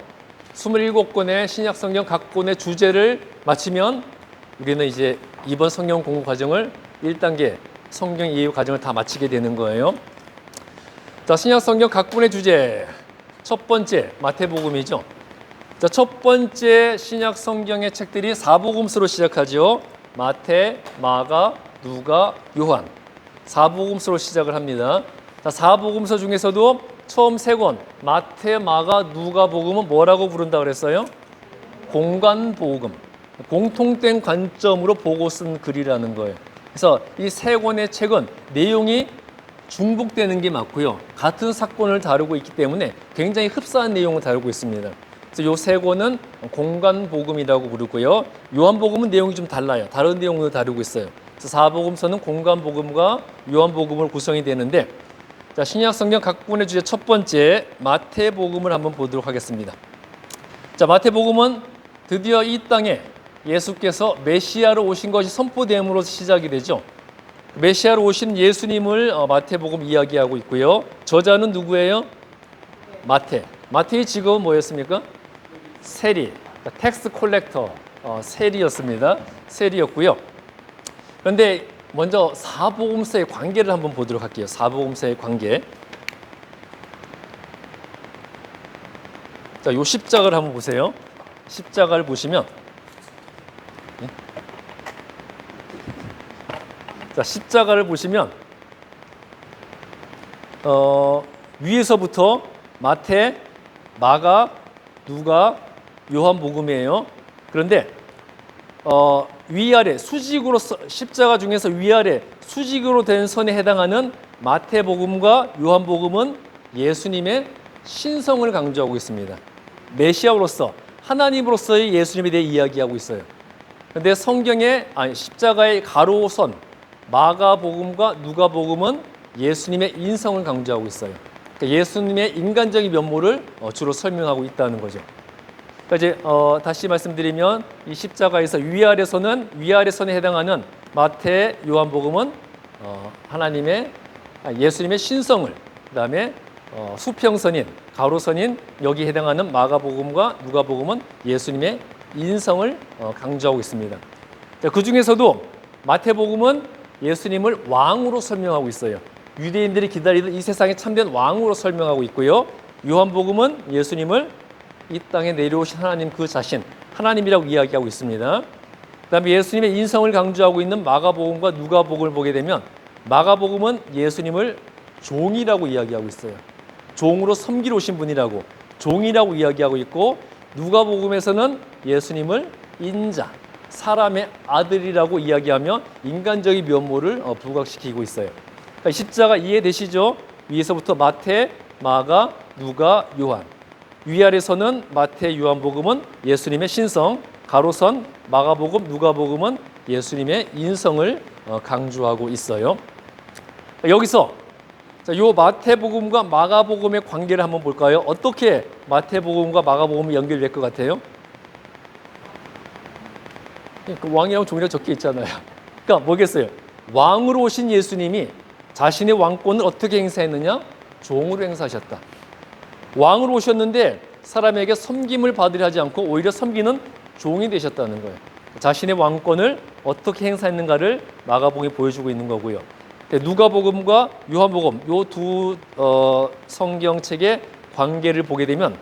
27권의 신약 성경 각 권의 주제를 마치면 우리는 이제 이번 성경 공부 과정을 1단계 성경 이해 과정을 다 마치게 되는 거예요. 자, 신약 성경 각 권의 주제. 첫 번째 마태복음이죠. 자, 첫 번째 신약 성경의 책들이 사복음서로 시작하죠. 마태, 마가, 누가, 요한. 사복음서로 시작을 합니다. 자, 사복음서 중에서도 처음 세 권 마태, 마가, 누가복음은 뭐라고 부른다 그랬어요? 공관복음. 공통된 관점으로 보고 쓴 글이라는 거예요. 그래서 이 세 권의 책은 내용이 중복되는 게 맞고요. 같은 사건을 다루고 있기 때문에 굉장히 흡사한 내용을 다루고 있습니다. 그래서 이 세 권은 공관복음이라고 부르고요. 요한복음은 내용이 좀 달라요. 다른 내용을 다루고 있어요. 그래서 사복음서는 공관복음과 요한복음으로 구성이 되는데, 자, 신약 성경 각 권의 주제 첫 번째 마태복음을 한번 보도록 하겠습니다. 자, 마태복음은 드디어 이 땅에 예수께서 메시아로 오신 것이 선포됨으로 시작이 되죠. 메시아로 오신 예수님을 마태복음 이야기하고 있고요. 저자는 누구예요? 마태. 마태의 직업은 뭐였습니까? 세리, 그러니까 텍스 콜렉터, 세리였습니다. 세리였고요. 그런데 먼저 사복음서의 관계를 한번 보도록 할게요. 사복음서의 관계. 자, 요 십자가를 한번 보세요. 십자가를 보시면, 자, 십자가를 보시면 위에서부터 마태, 마가, 누가, 요한복음이에요. 그런데 위아래 수직으로 십자가 중에서 위아래 수직으로 된 선에 해당하는 마태복음과 요한복음은 예수님의 신성을 강조하고 있습니다. 메시아로서 하나님으로서의 예수님에 대해 이야기하고 있어요. 그런데 십자가의 가로선 마가복음과 누가복음은 예수님의 인성을 강조하고 있어요. 그러니까 예수님의 인간적인 면모를 주로 설명하고 있다는 거죠. 그러니까 이제 다시 말씀드리면 이 십자가에서 위아래 선에 해당하는 마태, 요한복음은 예수님의 신성을, 그다음에 수평선인, 가로선인 여기 해당하는 마가복음과 누가복음은 예수님의 인성을 강조하고 있습니다. 그 중에서도 마태복음은 예수님을 왕으로 설명하고 있어요. 유대인들이 기다리던 이 세상의 참된 왕으로 설명하고 있고요. 요한복음은 예수님을 이 땅에 내려오신 하나님 그 자신, 하나님이라고 이야기하고 있습니다. 그다음에 예수님의 인성을 강조하고 있는 마가복음과 누가복음을 보게 되면 마가복음은 예수님을 종이라고 이야기하고 있어요. 종으로 섬기러 오신 분이라고, 종이라고 이야기하고 있고, 누가복음에서는 예수님을 인자, 사람의 아들이라고 이야기하며 인간적인 면모를 부각시키고 있어요. 그러니까 십자가 이해되시죠? 위에서부터 마태, 마가, 누가, 요한. 위아래서는 마태, 요한복음은 예수님의 신성, 가로선 마가복음, 누가복음은 예수님의 인성을 강조하고 있어요. 여기서 이 마태복음과 마가복음의 관계를 한번 볼까요? 어떻게 마태복음과 마가복음이 연결될 것 같아요? 왕이라고 종이라고 적혀 있잖아요. 그러니까 뭐겠어요? 왕으로 오신 예수님이 자신의 왕권을 어떻게 행사했느냐? 종으로 행사하셨다. 왕으로 오셨는데 사람에게 섬김을 받으려 하지 않고 오히려 섬기는 종이 되셨다는 거예요. 자신의 왕권을 어떻게 행사했는가를 마가복음이 보여주고 있는 거고요. 누가복음과 요한복음 이 두 성경책의 관계를 보게 되면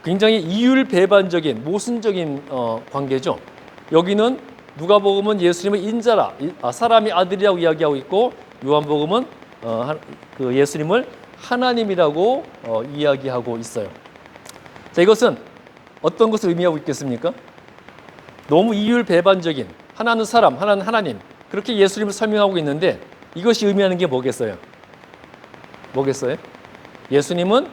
굉장히 이율배반적인 모순적인 관계죠. 여기는 누가복음은 예수님을 인자라, 사람이 아들이라고 이야기하고 있고, 요한복음은 그 예수님을 하나님이라고 이야기하고 있어요. 자, 이것은 어떤 것을 의미하고 있겠습니까? 너무 이율배반적인, 하나는 사람, 하나는 하나님, 그렇게 예수님을 설명하고 있는데 이것이 의미하는 게 뭐겠어요? 예수님은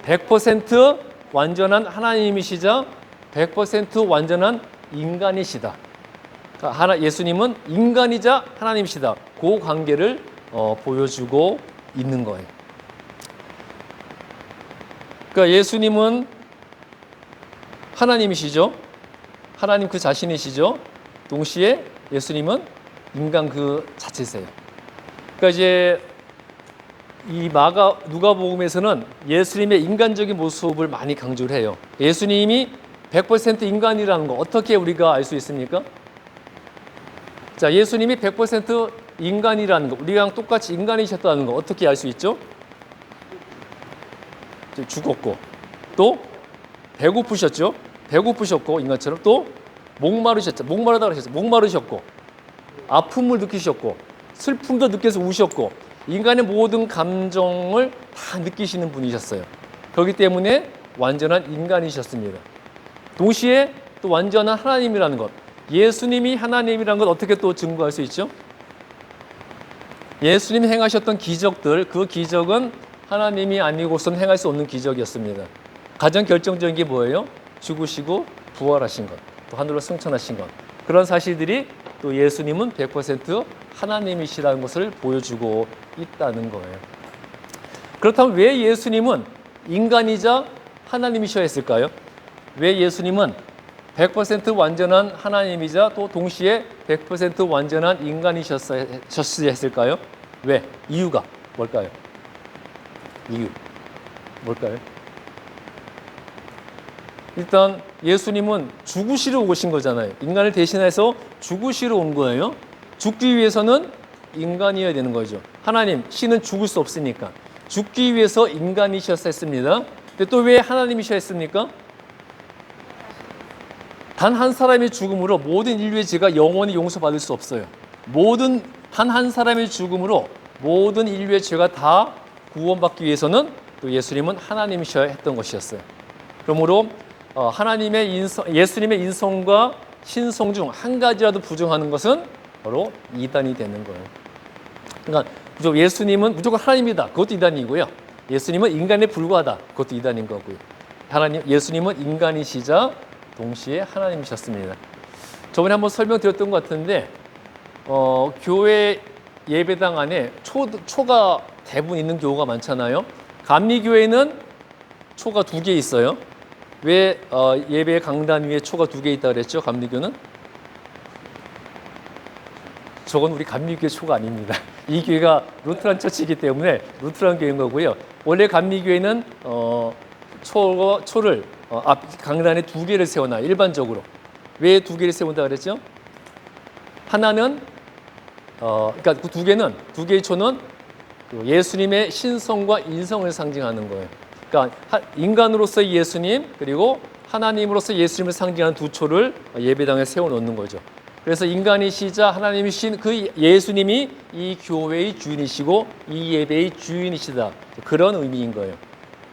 100% 완전한 하나님이시자 100% 완전한 인간이시다. 그러니까 예수님은 인간이자 하나님이시다. 그 관계를 보여주고 있는 거예요. 그러니까 예수님은 하나님이시죠. 하나님 그 자신이시죠. 동시에 예수님은 인간 그 자체세요. 그러니까 이제 이 누가복음에서는 예수님의 인간적인 모습을 많이 강조를 해요. 예수님이 100% 인간이라는 거 어떻게 우리가 알 수 있습니까? 자, 예수님이 100% 인간이라는 거, 우리랑 똑같이 인간이셨다는 거 어떻게 알 수 있죠? 죽었고, 또 배고프셨죠? 배고프셨고, 인간처럼 또 목마르셨죠? 목마르셨고, 아픔을 느끼셨고, 슬픔도 느껴서 우셨고, 인간의 모든 감정을 다 느끼시는 분이셨어요. 그렇기 때문에 완전한 인간이셨습니다. 동시에 또 완전한 하나님이라는 것, 예수님이 하나님이라는 것 어떻게 또 증거할 수 있죠? 예수님이 행하셨던 기적들, 그 기적은 하나님이 아니고선 행할 수 없는 기적이었습니다. 가장 결정적인 게 뭐예요? 죽으시고 부활하신 것, 또 하늘로 승천하신 것. 그런 사실들이 또 예수님은 100% 하나님이시라는 것을 보여주고 있다는 거예요. 그렇다면 왜 예수님은 인간이자 하나님이셔야 했을까요? 왜 예수님은 100% 완전한 하나님이자 또 동시에 100% 완전한 인간이셨어야 했을까요? 왜? 이유가 뭘까요? 이유 뭘까요? 일단 예수님은 죽으시러 오신 거잖아요. 인간을 대신해서 죽으시러 온 거예요. 죽기 위해서는 인간이어야 되는 거죠. 하나님, 신은 죽을 수 없으니까. 죽기 위해서 인간이셨어야 했습니다. 근데 또 왜 하나님이셔야 했습니까? 단 한 사람의 죽음으로 모든 인류의 죄가 영원히 용서받을 수 없어요. 단 한 사람의 죽음으로 모든 인류의 죄가 다 구원받기 위해서는 또 예수님은 하나님이셔야 했던 것이었어요. 그러므로 예수님의 인성과 신성 중 한 가지라도 부정하는 것은 바로 이단이 되는 거예요. 그러니까 예수님은 무조건 하나님이다. 그것도 이단이고요. 예수님은 인간에 불과하다. 그것도 이단인 거고요. 예수님은 인간이시자 동시에 하나님이셨습니다. 저번에 한번 설명드렸던 것 같은데 교회 예배당 안에 초가 대부분 있는 교회가 많잖아요. 감리교회는 초가 2개 있어요. 왜 예배 강단 위에 초가 2개 있다 그랬죠? 감리교는? 저건 우리 감리교회 초가 아닙니다. 이 교회가 루트란 처치이기 때문에 루트란 교회인 거고요. 원래 감리교회는 초를 앞 강단에 2개를 세워놔 일반적으로. 왜 2개를 세운다 그랬죠? 하나는 그러니까 그 2개의 초는 예수님의 신성과 인성을 상징하는 거예요. 그러니까 인간으로서의 예수님 그리고 하나님으로서 예수님을 상징하는 2초를 예배당에 세워놓는 거죠. 그래서 인간이시자 하나님이신 그 예수님이 이 교회의 주인이시고 이 예배의 주인이시다. 그런 의미인 거예요.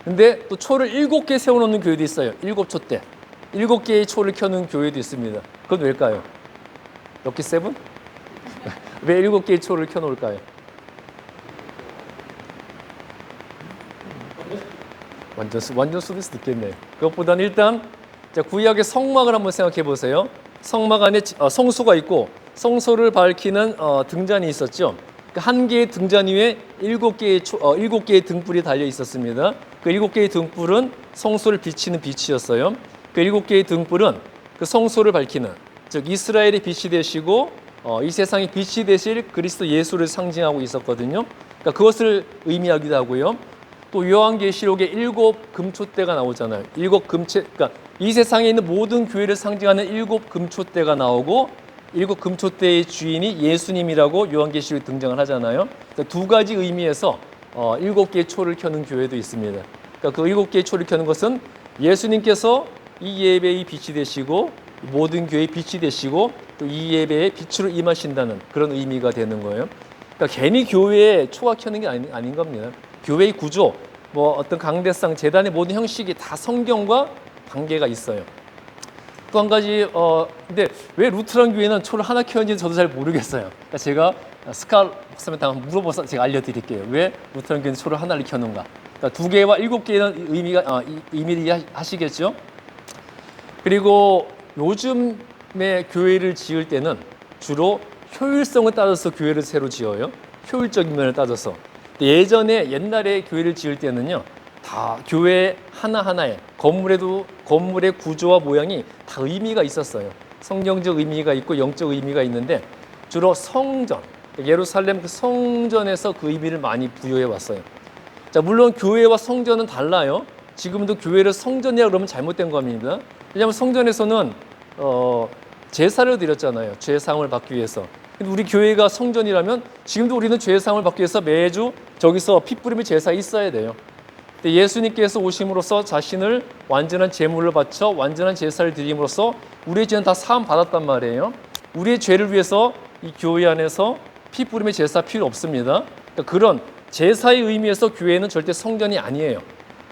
근데 또 초를 7개 세워놓는 교회도 있어요. 7초 때. 7개의 초를 켜는 교회도 있습니다. 그건 왜일까요? 럭키 세븐? 왜 7개의 초를 켜놓을까요? 완전 수비스 듣겠네요. 그것보다는 일단 구약의 성막을 한번 생각해 보세요. 성막 안에 성소가 있고 성소를 밝히는 등잔이 있었죠. 한 개의 등잔 위에 7개의 등불이 달려 있었습니다. 그 7개의 등불은 성소를 비치는 빛이었어요. 그 7개의 등불은 그 성소를 밝히는, 즉 이스라엘의 빛이 되시고 이 세상의 빛이 되실 그리스도 예수를 상징하고 있었거든요. 그러니까 그것을 의미하기도 하고요. 또 요한계시록에 7 금초대가 나오잖아요. 7 금체, 그러니까 이 세상에 있는 모든 교회를 상징하는 7 금초대가 나오고 7 금초대의 주인이 예수님이라고 요한계시록에 등장을 하잖아요. 그러니까 2가지 의미에서 7개의 초를 켜는 교회도 있습니다. 그러니까 그 7개의 초를 켜는 것은 예수님께서 이 예배의 빛이 되시고 모든 교회의 빛이 되시고 또 이 예배의 빛으로 임하신다는 그런 의미가 되는 거예요. 그러니까 괜히 교회에 초가 켜는 게 아닌 겁니다. 교회의 구조, 어떤 강대상, 재단의 모든 형식이 다 성경과 관계가 있어요. 또 한 가지, 근데 왜 루트란 교회는 초를 하나 켜는지 저도 잘 모르겠어요. 그러니까 제가 스칼 목사님한테 한번 물어봐서 제가 알려드릴게요. 왜 루트란 교회는 초를 하나를 켜는가? 그러니까 2개와 7개는 의미를 이해하시겠죠? 그리고 요즘에 교회를 지을 때는 주로 효율성을 따져서 교회를 새로 지어요. 효율적인 면을 따져서. 예전에 옛날에 교회를 지을 때는요, 다 교회 하나하나에 건물의 구조와 모양이 다 의미가 있었어요. 성경적 의미가 있고 영적 의미가 있는데 주로 성전, 예루살렘 그 성전에서 그 의미를 많이 부여해 왔어요. 자, 물론 교회와 성전은 달라요. 지금도 교회를 성전이라 그러면 잘못된 겁니다. 왜냐하면 성전에서는 제사를 드렸잖아요. 죄사함을 받기 위해서. 근데 우리 교회가 성전이라면 지금도 우리는 죄사함을 받기 위해서 매주 저기서 피 뿌림의 제사 있어야 돼요. 근데 예수님께서 오심으로써 자신을 완전한 제물로 바쳐 완전한 제사를 드림으로써 우리의 죄는 다 사함 받았단 말이에요. 우리의 죄를 위해서 이 교회 안에서 피 뿌림의 제사 필요 없습니다. 그러니까 그런 제사의 의미에서 교회는 절대 성전이 아니에요.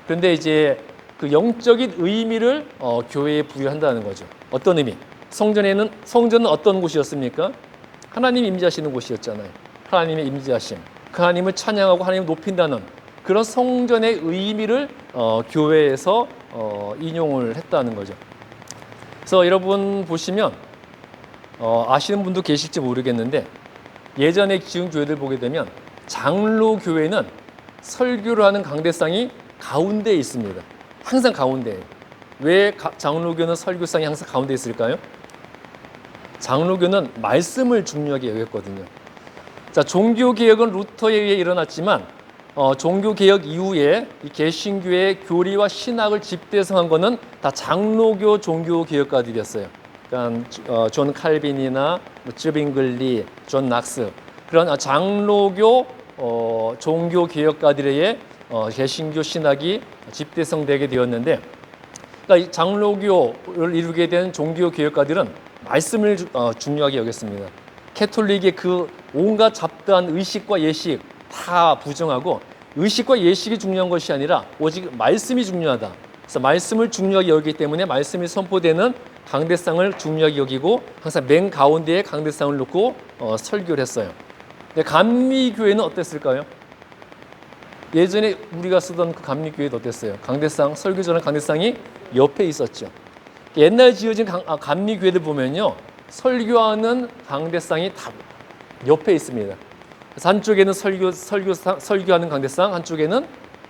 그런데 이제 그 영적인 의미를 교회에 부여한다는 거죠. 어떤 의미? 성전은 어떤 곳이었습니까? 하나님 임재하시는 곳이었잖아요. 하나님의 임재하심, 그 하나님을 찬양하고 하나님을 높인다는 그런 성전의 의미를 교회에서 인용을 했다는 거죠. 그래서 여러분 보시면 아시는 분도 계실지 모르겠는데 예전에 지은 교회들 보게 되면 장로 교회는 설교를 하는 강대상이 가운데에 있습니다. 항상 가운데에. 왜 장로교는 설교상이 항상 가운데에 있을까요? 장로교는 말씀을 중요하게 여겼거든요. 자, 종교개혁은 루터에 의해 일어났지만 종교 개혁 이후에 이 개신교의 교리와 신학을 집대성한 거는 다 장로교 종교 개혁가들이었어요. 그러니까 존 칼빈이나 쯔빙글리, 존 낙스 그런 장로교 종교 개혁가들의 개신교 신학이 집대성되게 되었는데, 그러니까 이 장로교를 이루게 된 종교 개혁가들은 말씀을 중요하게 여겼습니다. 캐톨릭의 그 온갖 잡다한 의식과 예식 다 부정하고, 의식과 예식이 중요한 것이 아니라 오직 말씀이 중요하다. 그래서 말씀을 중요하게 여기기 때문에 말씀이 선포되는 강대상을 중요하게 여기고 항상 맨 가운데에 강대상을 놓고 설교를 했어요. 근데 감리교회는 어땠을까요? 예전에 우리가 쓰던 그 감리교회도 어땠어요? 강대상, 설교전의 강대상이 옆에 있었죠. 옛날 지어진 감리교회를 보면요, 설교하는 강대상이 다 옆에 있습니다. 그래서 한쪽에는 설교하는 강대상, 한쪽에는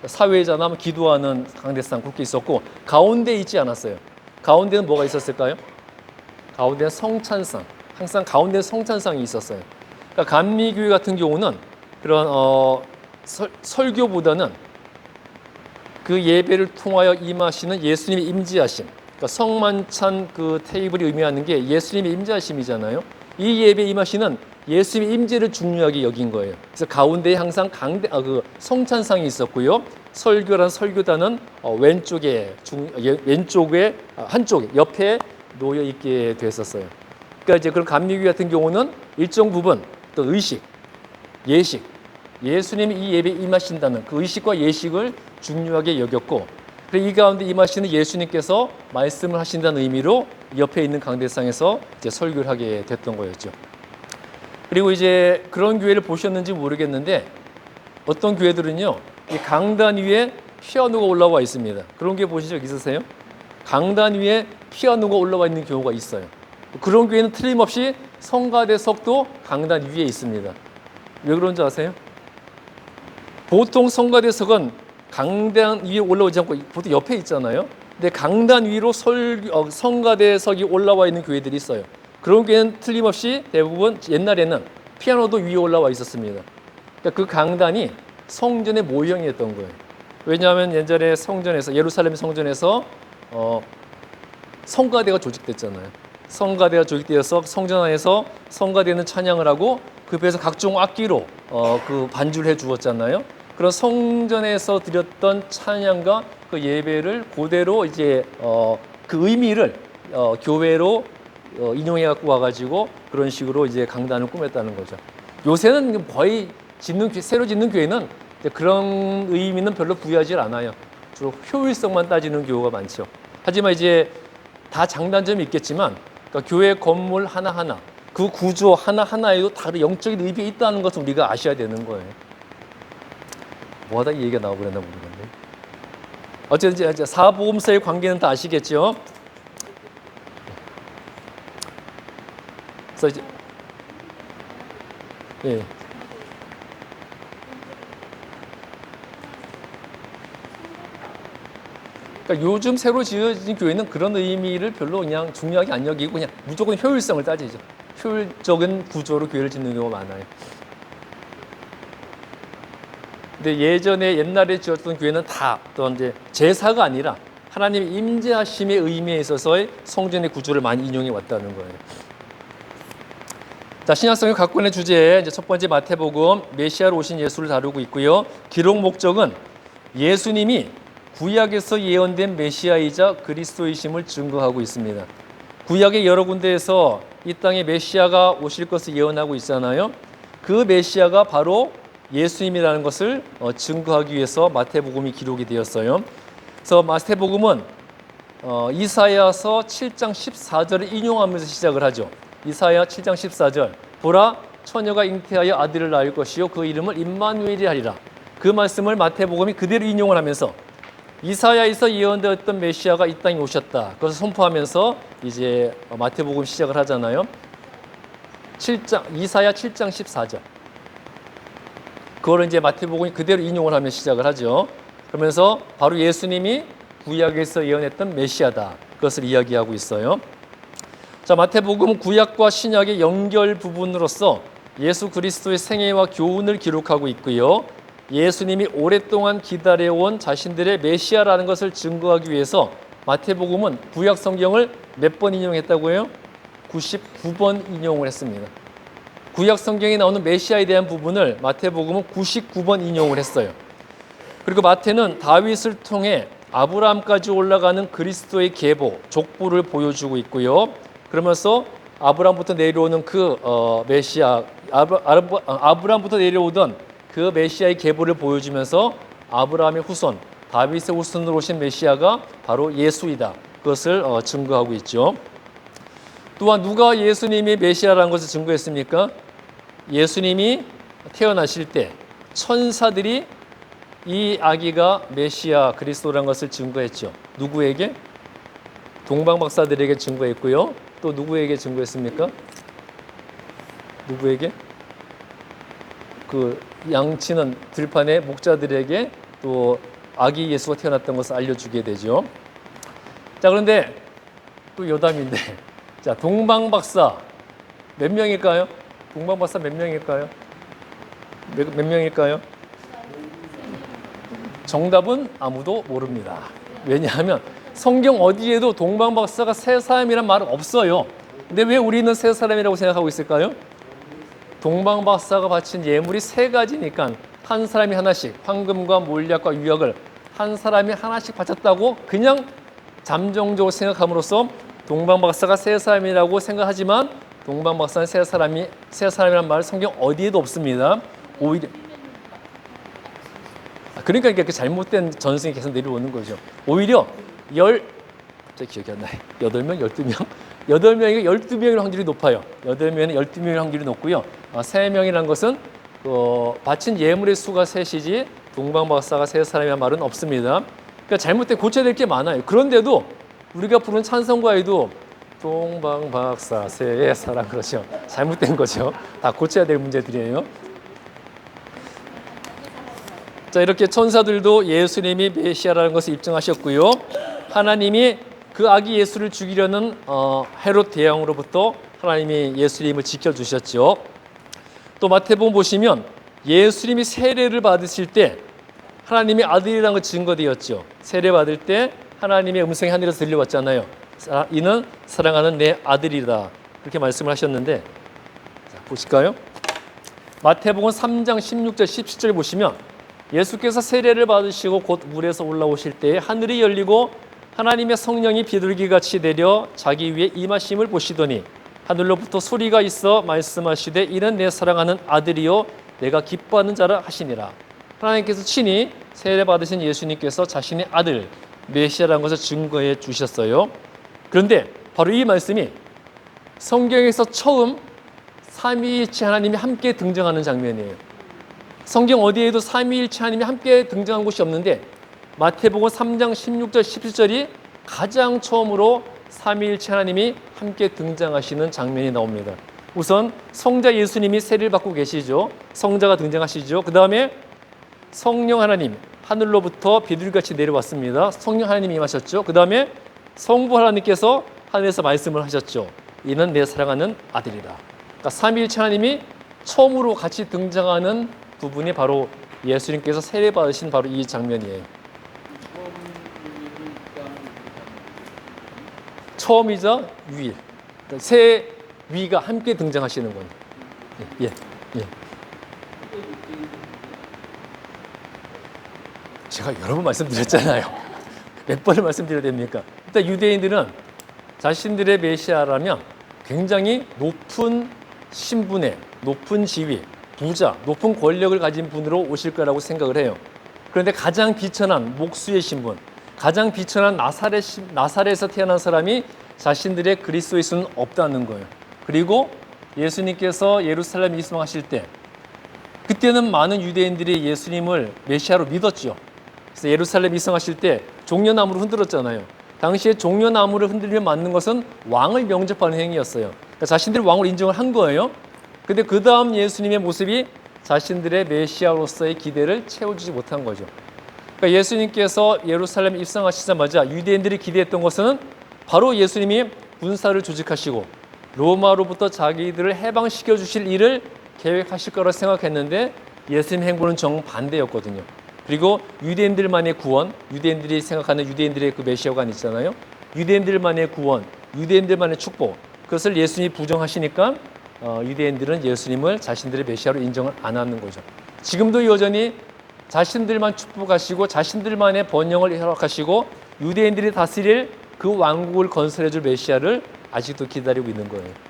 사회자나 기도하는 강대상 그렇게 있었고, 가운데 있지 않았어요. 가운데는 뭐가 있었을까요? 가운데는 성찬상, 항상 가운데 성찬상이 있었어요. 그러니까 감리교회 같은 경우는 그런 설교보다는 그 예배를 통하여 임하시는 예수님의 임재하심, 그러니까 성만찬 그 테이블이 의미하는 게 예수님의 임재하심이잖아요. 이 예배에 임하시는 예수님의 임재를 중요하게 여긴 거예요. 그래서 가운데에 항상 성찬상이 있었고요. 설교란 설교단은 왼쪽에 한쪽에 옆에 놓여 있게 됐었어요. 그러니까 이제 그런 감리교회 같은 경우는 일정 부분 또 의식, 예식, 예수님이 이 예배에 임하신다는 그 의식과 예식을 중요하게 여겼고, 그리고 이 가운데 임하시는 예수님께서 말씀을 하신다는 의미로 옆에 있는 강대상에서 이제 설교를 하게 됐던 거였죠. 그리고 이제 그런 교회를 보셨는지 모르겠는데, 어떤 교회들은요, 이 강단 위에 피아노가 올라와 있습니다. 그런 교회 보신 적 있으세요? 강단 위에 피아노가 올라와 있는 경우가 있어요. 그런 교회는 틀림없이 성가대석도 강단 위에 있습니다. 왜 그런지 아세요? 보통 성가대석은 강단 위에 올라오지 않고 보통 옆에 있잖아요. 근데 강단 위로 성가대석이 올라와 있는 교회들이 있어요. 그런 교회는 틀림없이 대부분 옛날에는 피아노도 위에 올라와 있었습니다. 그러니까 그 강단이 성전의 모형이었던 거예요. 왜냐하면 예전에 성전에서, 예루살렘 성전에서 성가대가 조직됐잖아요. 성가대가 조직되어서 성전 안에서 성가대는 찬양을 하고 그 배에서 각종 악기로 그 반주를 해 주었잖아요. 그런 성전에서 드렸던 찬양과 그 예배를 그대로 이제 그 의미를 교회로 인용해 갖고 와가지고 그런 식으로 이제 강단을 꾸몄다는 거죠. 요새는 거의 새로 짓는 교회는 그런 의미는 별로 부여하지 않아요. 주로 효율성만 따지는 경우가 많죠. 하지만 이제 다 장단점이 있겠지만, 그러니까 교회 건물 하나하나, 그 구조 하나하나에도 다른 영적인 의미가 있다는 것을 우리가 아셔야 되는 거예요. 뭐하다 이 얘기가 나와버렸나 모르겠네. 어쨌든 이제 사복음서의 관계는 다 아시겠죠? 그래서 이제 예. 그러니까 요즘 새로 지어진 교회는 그런 의미를 별로 그냥 중요하게 안 여기고 그냥 무조건 효율성을 따지죠. 효율적인 구조로 교회를 짓는 경우가 많아요. 근데 옛날에 지었던 교회는 다 또 이제 제사가 아니라 하나님의 임재하심의 의미에 있어서의 성전의 구조를 많이 인용해 왔다는 거예요. 자, 신약성경 각권의 주제, 이제 첫 번째 마태복음, 메시아로 오신 예수를 다루고 있고요. 기록 목적은 예수님이 구약에서 예언된 메시아이자 그리스도이심을 증거하고 있습니다. 구약의 여러 군데에서 이 땅에 메시아가 오실 것을 예언하고 있잖아요. 그 메시아가 바로 예수님이라는 것을 증거하기 위해서 마태복음이 기록이 되었어요. 그래서 마태복음은 이사야서 7장 14절을 인용하면서 시작을 하죠. 이사야 7장 14절, 보라 처녀가 잉태하여 아들을 낳을 것이요 그 이름을 임마누엘이 하리라. 그 말씀을 마태복음이 그대로 인용을 하면서 이사야에서 예언되었던 메시아가 이 땅에 오셨다, 그것을 선포하면서 이제 마태복음 시작을 하잖아요. 이사야 7장 14절, 그거를 이제 마태복음이 그대로 인용을 하며 시작을 하죠. 그러면서 바로 예수님이 구약에서 예언했던 메시아다, 그것을 이야기하고 있어요. 자, 마태복음은 구약과 신약의 연결 부분으로서 예수 그리스도의 생애와 교훈을 기록하고 있고요. 예수님이 오랫동안 기다려온 자신들의 메시아라는 것을 증거하기 위해서 마태복음은 구약 성경을 몇 번 인용했다고요? 99번 인용을 했습니다. 구약 성경에 나오는 메시아에 대한 부분을 마태복음은 99번 인용을 했어요. 그리고 마태는 다윗을 통해 아브라함까지 올라가는 그리스도의 계보, 족보를 보여주고 있고요. 그러면서 아브라함부터 내려오는 그 메시아, 아브라함부터 내려오던 그 메시아의 계보를 보여주면서 아브라함의 후손, 다윗의 후손으로 오신 메시아가 바로 예수이다. 그것을 증거하고 있죠. 또한 누가 예수님이 메시아라는 것을 증거했습니까? 예수님이 태어나실 때 천사들이 이 아기가 메시아 그리스도라는 것을 증거했죠. 누구에게? 동방박사들에게 증거했고요. 또 누구에게 증거했습니까? 누구에게? 그 양치는 들판의 목자들에게 또 아기 예수가 태어났던 것을 알려주게 되죠. 자, 그런데 또 여담인데, 자, 동방박사 몇 명일까요? 동방박사 몇 명일까요? 몇 명일까요? 정답은 아무도 모릅니다. 왜냐하면 성경 어디에도 동방박사가 세 사람이란 말은 없어요. 근데 왜 우리는 세 사람이라고 생각하고 있을까요? 동방박사가 바친 예물이 세 가지니까 한 사람이 하나씩, 황금과 몰약과 유약을 한 사람이 하나씩 바쳤다고 그냥 잠정적으로 생각함으로써 동방박사가 세 사람이라고 생각하지만 동방박사는 세 사람이란 말 성경 어디에도 없습니다. 오히려 그러니까 이렇게 잘못된 전승이 계속 내려오는 거죠. 오히려 기억이 안 나요. 8명, 12명? 8명이 12명일 확률이 높아요. 8명에는 12명일 확률이 높고요. 3명이라는 것은 바친 예물의 수가 셋이지 동방박사가 세 사람이란 말은 없습니다. 그러니까 잘못된 고쳐야 될 게 많아요. 그런데도 우리가 부르는 찬송가에도 동방박사 세 사람 그러죠. 잘못된 거죠. 다 고쳐야 될 문제들이에요. 자, 이렇게 천사들도 예수님이 메시아라는 것을 입증하셨고요. 하나님이 그 아기 예수를 죽이려는 헤롯 대왕으로부터 하나님이 예수님을 지켜주셨죠. 또 마태복음 보시면 예수님이 세례를 받으실 때 하나님이 아들이라는 것 증거되었죠. 세례 받을 때 하나님의 음성이 하늘에서 들려왔잖아요. 이는 사랑하는 내 아들이다. 그렇게 말씀을 하셨는데, 자, 보실까요? 마태복음 3장 16절 17절 보시면 예수께서 세례를 받으시고 곧 물에서 올라오실 때에 하늘이 열리고 하나님의 성령이 비둘기같이 내려 자기 위에 임하심을 보시더니 하늘로부터 소리가 있어 말씀하시되 이는 내 사랑하는 아들이요 내가 기뻐하는 자라 하시니라. 하나님께서 친히 세례 받으신 예수님께서 자신의 아들 메시아라는 것을 증거해 주셨어요. 그런데 바로 이 말씀이 성경에서 처음 삼위일체 하나님이 함께 등장하는 장면이에요. 성경 어디에도 삼위일체 하나님이 함께 등장한 곳이 없는데 마태복음 3장 16절 17절이 가장 처음으로 삼위일체 하나님이 함께 등장하시는 장면이 나옵니다. 우선 성자 예수님이 세례를 받고 계시죠. 성자가 등장하시죠. 그 다음에 성령 하나님 하늘로부터 비둘기같이 내려왔습니다. 성령 하나님이 임하셨죠. 그 다음에 성부 하나님께서 하늘에서 말씀을 하셨죠. 이는 내 사랑하는 아들이라. 그러니까 삼위일체 하나님이 처음으로 같이 등장하는 부분이 바로 예수님께서 세례 받으신 바로 이 장면이에요. 처음이자 유일. 그러니까 세 위가 함께 등장하시는 거예요. 예. 제가 여러 번 말씀드렸잖아요. 몇 번을 말씀드려야 됩니까? 일단 유대인들은 자신들의 메시아라면 굉장히 높은 신분에, 높은 지위, 부자, 높은 권력을 가진 분으로 오실 거라고 생각을 해요. 그런데 가장 비천한 목수의 신분, 가장 비천한 나사렛에서 태어난 사람이 자신들의 그리스도의 수는 없다는 거예요. 그리고 예수님께서 예루살렘에 입성하실 때 그때는 많은 유대인들이 예수님을 메시아로 믿었죠. 그래서 예루살렘 입성하실 때 종려나무를 흔들었잖아요. 당시에 종려나무를 흔들면 맞는 것은 왕을 명접하는 행위였어요. 그러니까 자신들이 왕을 인정을 한 거예요. 근데 그 다음 예수님의 모습이 자신들의 메시아로서의 기대를 채워주지 못한 거죠. 그러니까 예수님께서 예루살렘 입성하시자마자 유대인들이 기대했던 것은 바로 예수님이 군사를 조직하시고 로마로부터 자기들을 해방시켜 주실 일을 계획하실 거라 생각했는데 예수님 행보는 정반대였거든요. 그리고 유대인들만의 구원, 유대인들이 생각하는 유대인들의 그 메시아관 있잖아요. 유대인들만의 구원, 유대인들만의 축복, 그것을 예수님이 부정하시니까 유대인들은 예수님을 자신들의 메시아로 인정을 안 하는 거죠. 지금도 여전히 자신들만 축복하시고 자신들만의 번영을 허락하시고 유대인들이 다스릴 그 왕국을 건설해 줄 메시아를 아직도 기다리고 있는 거예요.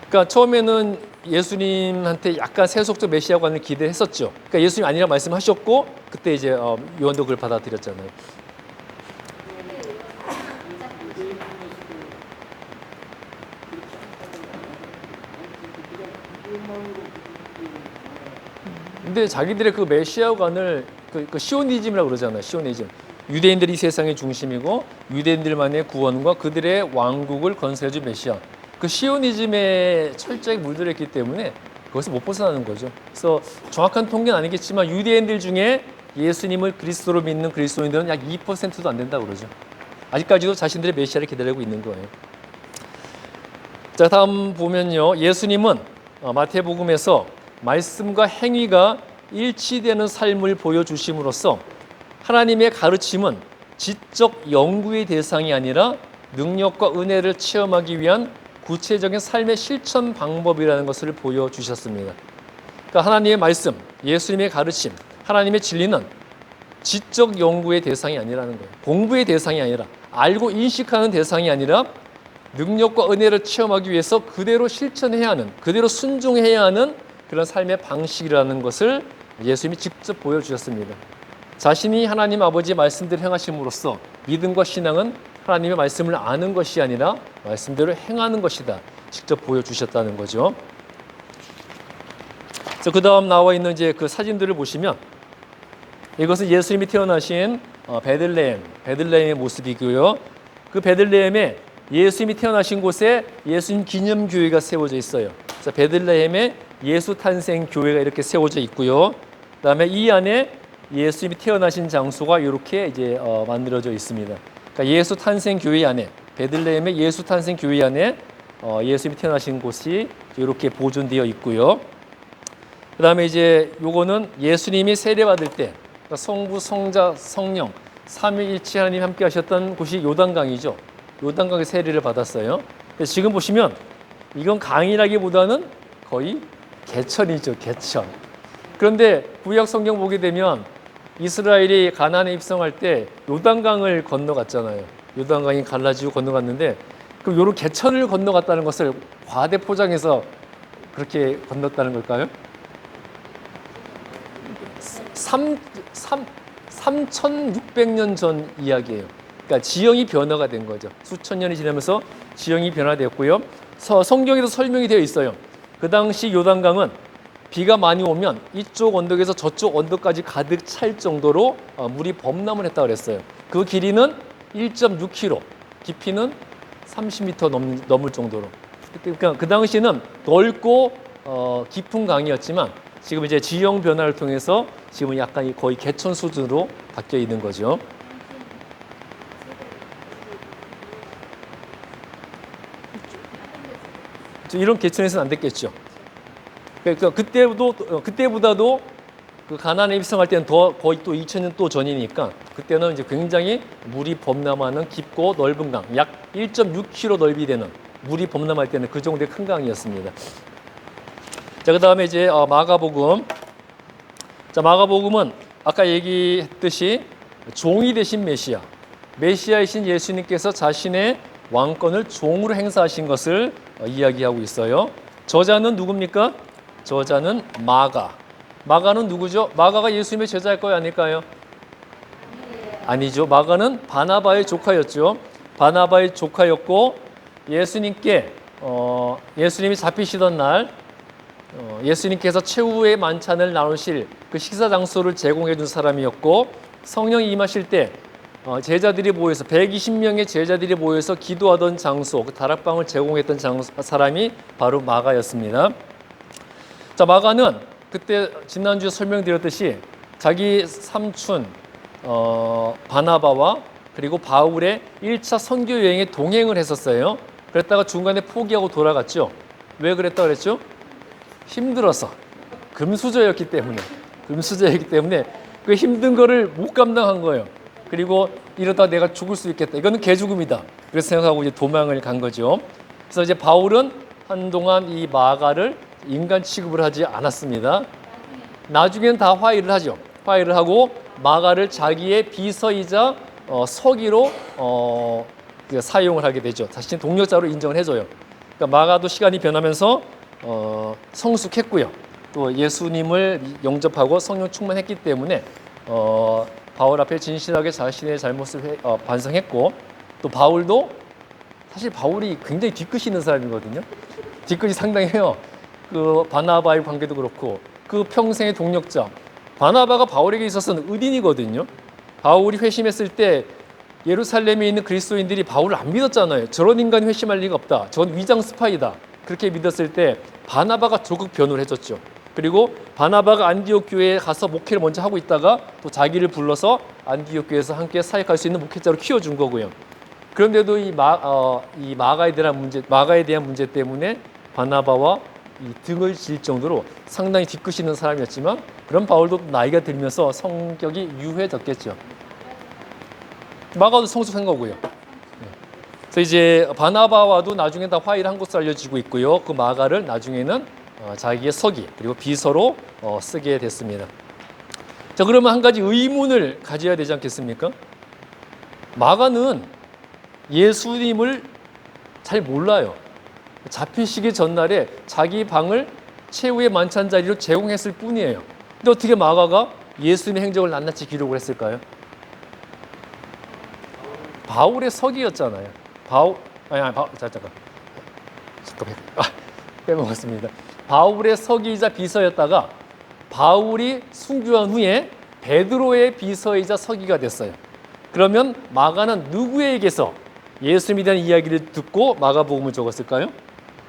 그러니까 처음에는 예수님한테 약간 세속적 메시아관을 기대했었죠. 그러니까 예수님 아니라 말씀하셨고 그때 이제 요한도 그걸 받아들였잖아요. 근데 자기들의 그 메시아관을 그 시오니즘이라고 그러잖아요. 시오니즘. 유대인들이 세상의 중심이고 유대인들만의 구원과 그들의 왕국을 건설해줄 메시아. 그 시오니즘에 철저히 물들었기 때문에 그것을 못 벗어나는 거죠. 그래서 정확한 통계는 아니겠지만 유대인들 중에 예수님을 그리스도로 믿는 그리스도인들은 약 2%도 안 된다고 그러죠. 아직까지도 자신들의 메시아를 기다리고 있는 거예요. 자, 다음 보면요. 예수님은 마태복음에서 말씀과 행위가 일치되는 삶을 보여주심으로써 하나님의 가르침은 지적 연구의 대상이 아니라 능력과 은혜를 체험하기 위한 구체적인 삶의 실천 방법이라는 것을 보여주셨습니다. 그러니까 하나님의 말씀, 예수님의 가르침, 하나님의 진리는 지적 연구의 대상이 아니라는 거예요. 공부의 대상이 아니라, 알고 인식하는 대상이 아니라 능력과 은혜를 체험하기 위해서 그대로 실천해야 하는, 그대로 순종해야 하는 그런 삶의 방식이라는 것을 예수님이 직접 보여주셨습니다. 자신이 하나님 아버지의 말씀대로 행하심으로써 믿음과 신앙은 하나님의 말씀을 아는 것이 아니라 말씀대로 행하는 것이다. 직접 보여주셨다는 거죠. 그래서 그 다음 나와 있는 이제 그 사진들을 보시면 이것은 예수님이 태어나신 베들레헴의 모습이고요. 그 베들레헴에 예수님이 태어나신 곳에 예수님 기념교회가 세워져 있어요. 그래서 베들레헴에 예수 탄생 교회가 이렇게 세워져 있고요. 그다음에 이 안에 예수님이 태어나신 장소가 이렇게 이제 만들어져 있습니다. 그러니까 예수 탄생 교회 안에 베들레헴의 예수 탄생 교회 안에 예수님이 태어나신 곳이 이렇게 보존되어 있고요. 그다음에 이제 요거는 예수님이 세례받을 때 그러니까 성부, 성자, 성령 삼위일체 하나님 함께 하셨던 곳이 요단강이죠. 요단강에 세례를 받았어요. 지금 보시면 이건 강이라기보다는 거의 개천이죠, 개천. 그런데 구약 성경 보게 되면 이스라엘이 가나안에 입성할 때 요단강을 건너갔잖아요. 요단강이 갈라지고 건너갔는데 그럼 요런 개천을 건너갔다는 것을 과대 포장해서 그렇게 건넜다는 걸까요? 3,600년 전 이야기예요. 그러니까 지형이 변화가 된 거죠. 수천 년이 지나면서 지형이 변화됐고요. 성경에도 설명이 되어 있어요. 그 당시 요단강은 비가 많이 오면 이쪽 언덕에서 저쪽 언덕까지 가득 찰 정도로 물이 범람을 했다고 그랬어요. 그 길이는 1.6km, 깊이는 30m 넘을 정도로. 그러니까 그 당시는 넓고 깊은 강이었지만 지금 이제 지형 변화를 통해서 지금 약간 거의 개천 수준으로 바뀌어 있는 거죠. 이런 개천에서는 안 됐겠죠. 그러니까 그때보다도 그 가나안에 입성할 때는 더 거의 또 2000년 또 전이니까 그때는 이제 굉장히 물이 범람하는 깊고 넓은 강, 약 1.6km 넓이 되는 물이 범람할 때는 그 정도의 큰 강이었습니다. 자, 그다음에 이제 마가복음. 자, 마가복음은 아까 얘기했듯이 종이 되신 메시아이신 예수님께서 자신의 왕권을 종으로 행사하신 것을 이야기하고 있어요. 저자는 누굽니까? 저자는 마가. 마가는 누구죠? 마가가 예수님의 제자일까요? 아닐까요? 아니죠. 마가는 바나바의 조카였죠. 바나바의 조카였고 예수님께 예수님이 잡히시던 날 예수님께서 최후의 만찬을 나누실 그 식사 장소를 제공해 준 사람이었고 성령이 임하실 때 제자들이 모여서 120명의 제자들이 모여서 기도하던 장소, 그 다락방을 제공했던 사람이 바로 마가였습니다. 자, 마가는 그때 지난주에 설명드렸듯이 자기 삼촌 바나바와 그리고 바울의 1차 선교 여행에 동행을 했었어요. 그랬다가 중간에 포기하고 돌아갔죠. 왜 그랬다 그랬죠? 힘들어서. 금수저였기 때문에. 금수저였기 때문에 그 힘든 거를 못 감당한 거예요. 그리고 이러다 내가 죽을 수 있겠다. 이거는 개죽음이다. 그래서 생각하고 이제 도망을 간 거죠. 그래서 이제 바울은 한동안 이 마가를 인간 취급을 하지 않았습니다. 나중에는 다 화해를 하죠. 화해를 하고 마가를 자기의 비서이자 서기로 사용을 하게 되죠. 자신의 동력자로 인정을 해줘요. 그러니까 마가도 시간이 변하면서 성숙했고요. 또 예수님을 영접하고 성령 충만했기 때문에 바울 앞에 진실하게 자신의 잘못을 반성했고, 또 바울도 사실 바울이 굉장히 뒤끝이 있는 사람이거든요. 뒤끝이 상당해요. 그 바나바의 관계도 그렇고 그 평생의 동력자. 바나바가 바울에게 있어서는 의인이거든요. 바울이 회심했을 때 예루살렘에 있는 그리스도인들이 바울을 안 믿었잖아요. 저런 인간이 회심할 리가 없다. 저건 위장 스파이다. 그렇게 믿었을 때 바나바가 적극 변호를 해줬죠. 그리고 바나바가 안디옥 교회에 가서 목회를 먼저 하고 있다가 또 자기를 불러서 안디옥 교회에서 함께 사역할 수 있는 목회자로 키워준 거고요. 그런데도 이 마가에 대한 문제 때문에 바나바와 이 등을 질 정도로 상당히 뒤끝이 있는 사람이었지만, 그런 바울도 나이가 들면서 성격이 유해졌겠죠. 마가도 성숙한 거고요. 그래서 이제 바나바와도 나중에 다 화해를 한 것으로 알려지고 있고요. 그 마가를 나중에는 자기의 서기 그리고 비서로 쓰게 됐습니다. 자, 그러면 한 가지 의문을 가져야 되지 않겠습니까? 마가는 예수님을 잘 몰라요. 잡히시기 전날에 자기 방을 최후의 만찬 자리로 제공했을 뿐이에요. 근데 어떻게 마가가 예수님의 행적을 낱낱이 기록을 했을까요? 바울의 서기였잖아요. 잠깐 빼먹었습니다. 바울의 서기이자 비서였다가 바울이 순교한 후에 베드로의 비서이자 서기가 됐어요. 그러면 마가는 누구에게서 예수님에 대한 이야기를 듣고 마가복음을 적었을까요?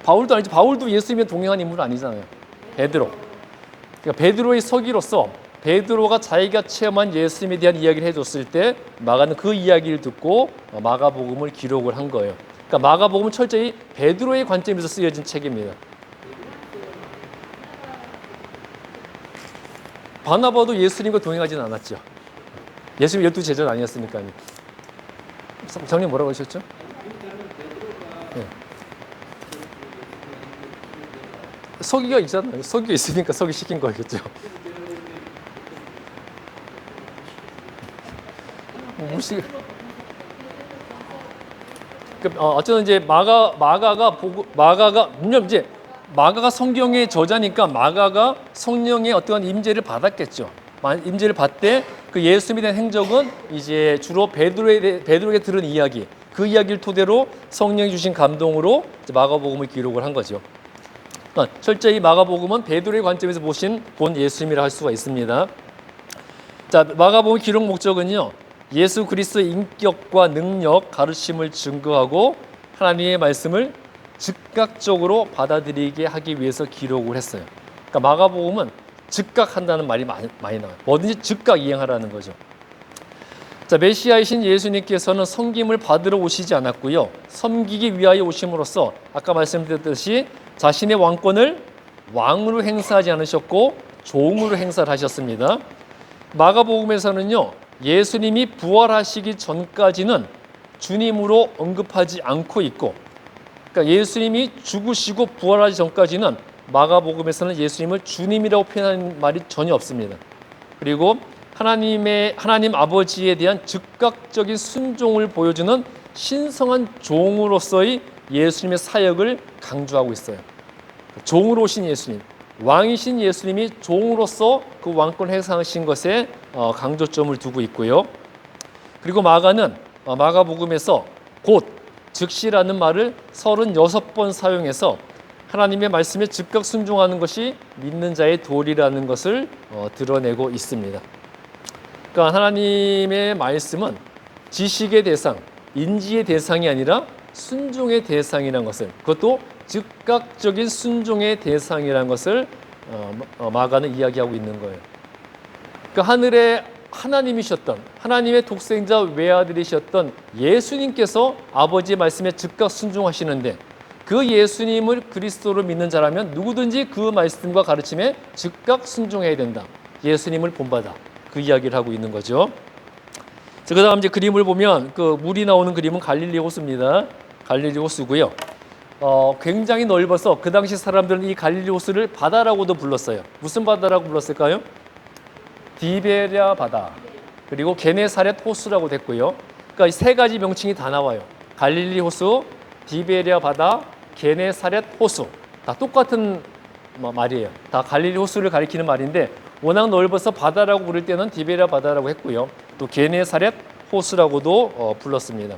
바울도 아니죠. 바울도 예수님에 동행한 인물은 아니잖아요. 베드로. 그러니까 베드로의 서기로서 베드로가 자기가 체험한 예수님에 대한 이야기를 해줬을 때 마가는 그 이야기를 듣고 마가복음을 기록을 한 거예요. 그러니까 마가복음은 철저히 베드로의 관점에서 쓰여진 책입니다. 바나바도 예수님과 동행하지는 않았죠. 예수님 12 제자는 아니었으니까요. 장님 뭐라고 하셨죠? 네. 서기가 있잖아요. 서기가 있으니까 서기 시킨 거겠죠. 어쨌든 이제 마가가 성경의 저자니까 마가가 성령의 어떠한 임재를 받았겠죠. 임재를 받되 그 예수님에 대한 행적은 이제 주로 베드로에게 들은 이야기, 그 이야기를 토대로 성령이 주신 감동으로 마가복음을 기록을 한 거죠. 그러니까 철저히 마가복음은 베드로의 관점에서 본 예수님이라 할 수가 있습니다. 자, 마가복음 기록 목적은요, 예수 그리스도의 인격과 능력, 가르침을 증거하고 하나님의 말씀을 즉각적으로 받아들이게 하기 위해서 기록을 했어요. 그러니까 마가복음은 즉각한다는 말이 많이 나와요. 뭐든지 즉각 이행하라는 거죠. 자, 메시아이신 예수님께서는 섬김을 받으러 오시지 않았고요. 섬기기 위하여 오심으로써 아까 말씀드렸듯이 자신의 왕권을 왕으로 행사하지 않으셨고 종으로 행사를 하셨습니다. 마가복음에서는요, 예수님이 부활하시기 전까지는 주님으로 언급하지 않고 있고, 그러니까 예수님이 죽으시고 부활하기 전까지는 마가복음에서는 예수님을 주님이라고 표현하는 말이 전혀 없습니다. 그리고 하나님 아버지에 대한 즉각적인 순종을 보여주는 신성한 종으로서의 예수님의 사역을 강조하고 있어요. 종으로 오신 예수님, 왕이신 예수님이 종으로서 그 왕권을 행사하신 것에 강조점을 두고 있고요. 그리고 마가는 마가복음에서 곧, 즉시라는 말을 36번 사용해서 하나님의 말씀에 즉각 순종하는 것이 믿는 자의 도리라는 것을 드러내고 있습니다. 그러니까 하나님의 말씀은 지식의 대상, 인지의 대상이 아니라 순종의 대상이라는 것을, 그것도 즉각적인 순종의 대상이라는 것을 마가는 이야기하고 있는 거예요. 그러니까 하늘에 하나님이셨던 하나님의 독생자 외아들이셨던 예수님께서 아버지의 말씀에 즉각 순종하시는데 그 예수님을 그리스도로 믿는 자라면 누구든지 그 말씀과 가르침에 즉각 순종해야 된다. 예수님을 본받아. 그 이야기를 하고 있는 거죠. 그 다음 이제 그림을 보면 그 물이 나오는 그림은 갈릴리 호수입니다. 갈릴리 호수고요. 굉장히 넓어서 그 당시 사람들은 이 갈릴리 호수를 바다라고도 불렀어요. 무슨 바다라고 불렀을까요? 디베랴 바다. 그리고 게네사렛 호수라고 됐고요. 그러니까 이 세 가지 명칭이 다 나와요. 갈릴리 호수, 디베랴 바다, 게네사렛 호수. 다 똑같은 말이에요. 다 갈릴리 호수를 가리키는 말인데 워낙 넓어서 바다라고 부를 때는 디베랴 바다라고 했고요. 또 게네사렛 호수라고도 불렀습니다.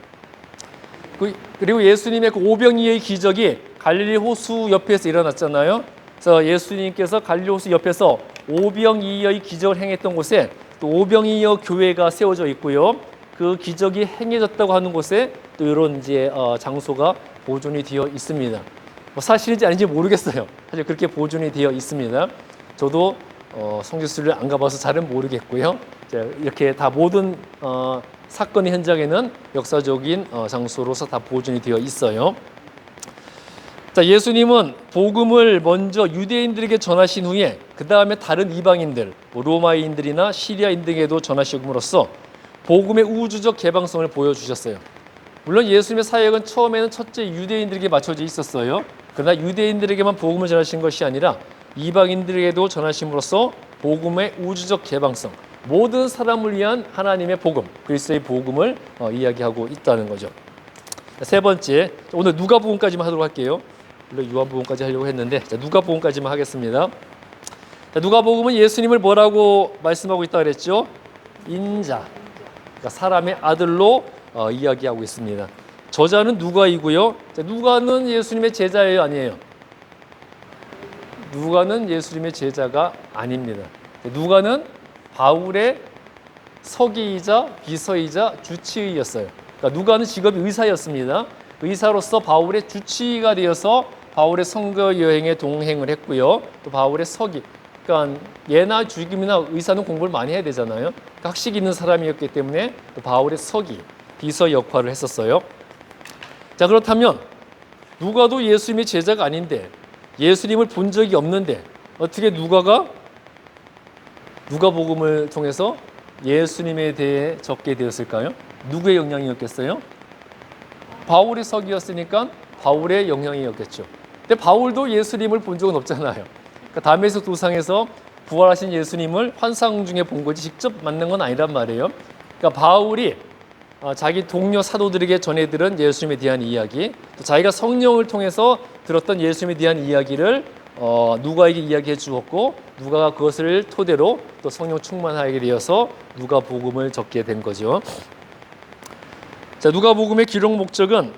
그리고 예수님의 그 오병이어의 기적이 갈릴리 호수 옆에서 일어났잖아요. 그래서 예수님께서 갈릴리 호수 옆에서 오병이어의 기적을 행했던 곳에 또 오병이어 교회가 세워져 있고요. 그 기적이 행해졌다고 하는 곳에 또 이런 이제 장소가 보존이 되어 있습니다. 사실인지 아닌지 모르겠어요. 사실 그렇게 보존이 되어 있습니다. 저도 성지순례를 안 가봐서 잘은 모르겠고요. 이렇게 다 모든 사건의 현장에는 역사적인 장소로서 다 보존이 되어 있어요. 자, 예수님은 복음을 먼저 유대인들에게 전하신 후에 그 다음에 다른 이방인들, 로마인들이나 시리아인 등에도 전하심으로써 복음의 우주적 개방성을 보여주셨어요. 물론 예수님의 사역은 처음에는 첫째 유대인들에게 맞춰져 있었어요. 그러나 유대인들에게만 복음을 전하신 것이 아니라 이방인들에게도 전하심으로써 복음의 우주적 개방성, 모든 사람을 위한 하나님의 복음, 그리스도의 복음을 이야기하고 있다는 거죠. 세 번째, 오늘 누가복음까지만 하도록 할게요. 물론 요한복음까지 하려고 했는데 누가복음까지만 하겠습니다. 누가복음은 예수님을 뭐라고 말씀하고 있다 그랬죠? 인자, 그러니까 사람의 아들로 이야기하고 있습니다. 저자는 누가이고요. 누가는 예수님의 제자예요, 아니에요? 누가는 예수님의 제자가 아닙니다. 누가는 바울의 서기이자 비서이자 주치의였어요. 그러니까 누가는 직업이 의사였습니다. 의사로서 바울의 주치의가 되어서 바울의 선교 여행에 동행을 했고요. 또 바울의 서기. 그러니까 예나 주임이나 의사는 공부를 많이 해야 되잖아요. 그러니까 학식 있는 사람이었기 때문에 또 바울의 서기, 비서 역할을 했었어요. 자, 그렇다면 누가도 예수님의 제자가 아닌데 예수님을 본 적이 없는데 어떻게 누가가 누가복음을 통해서 예수님에 대해 적게 되었을까요? 누구의 영향이었겠어요? 바울의 서기였으니까 바울의 영향이었겠죠. 근데 바울도 예수님을 본 적은 없잖아요. 그러니까 다메섹 도상에서 부활하신 예수님을 환상 중에 본 거지 직접 만난 건 아니란 말이에요. 그러니까 바울이 자기 동료 사도들에게 전해들은 예수님에 대한 이야기, 또 자기가 성령을 통해서 들었던 예수님에 대한 이야기를 누가에게 이야기해 주었고 누가가 그것을 토대로 또 성령 충만하게 되어서 누가복음을 적게 된 거죠. 자, 누가복음의 기록 목적은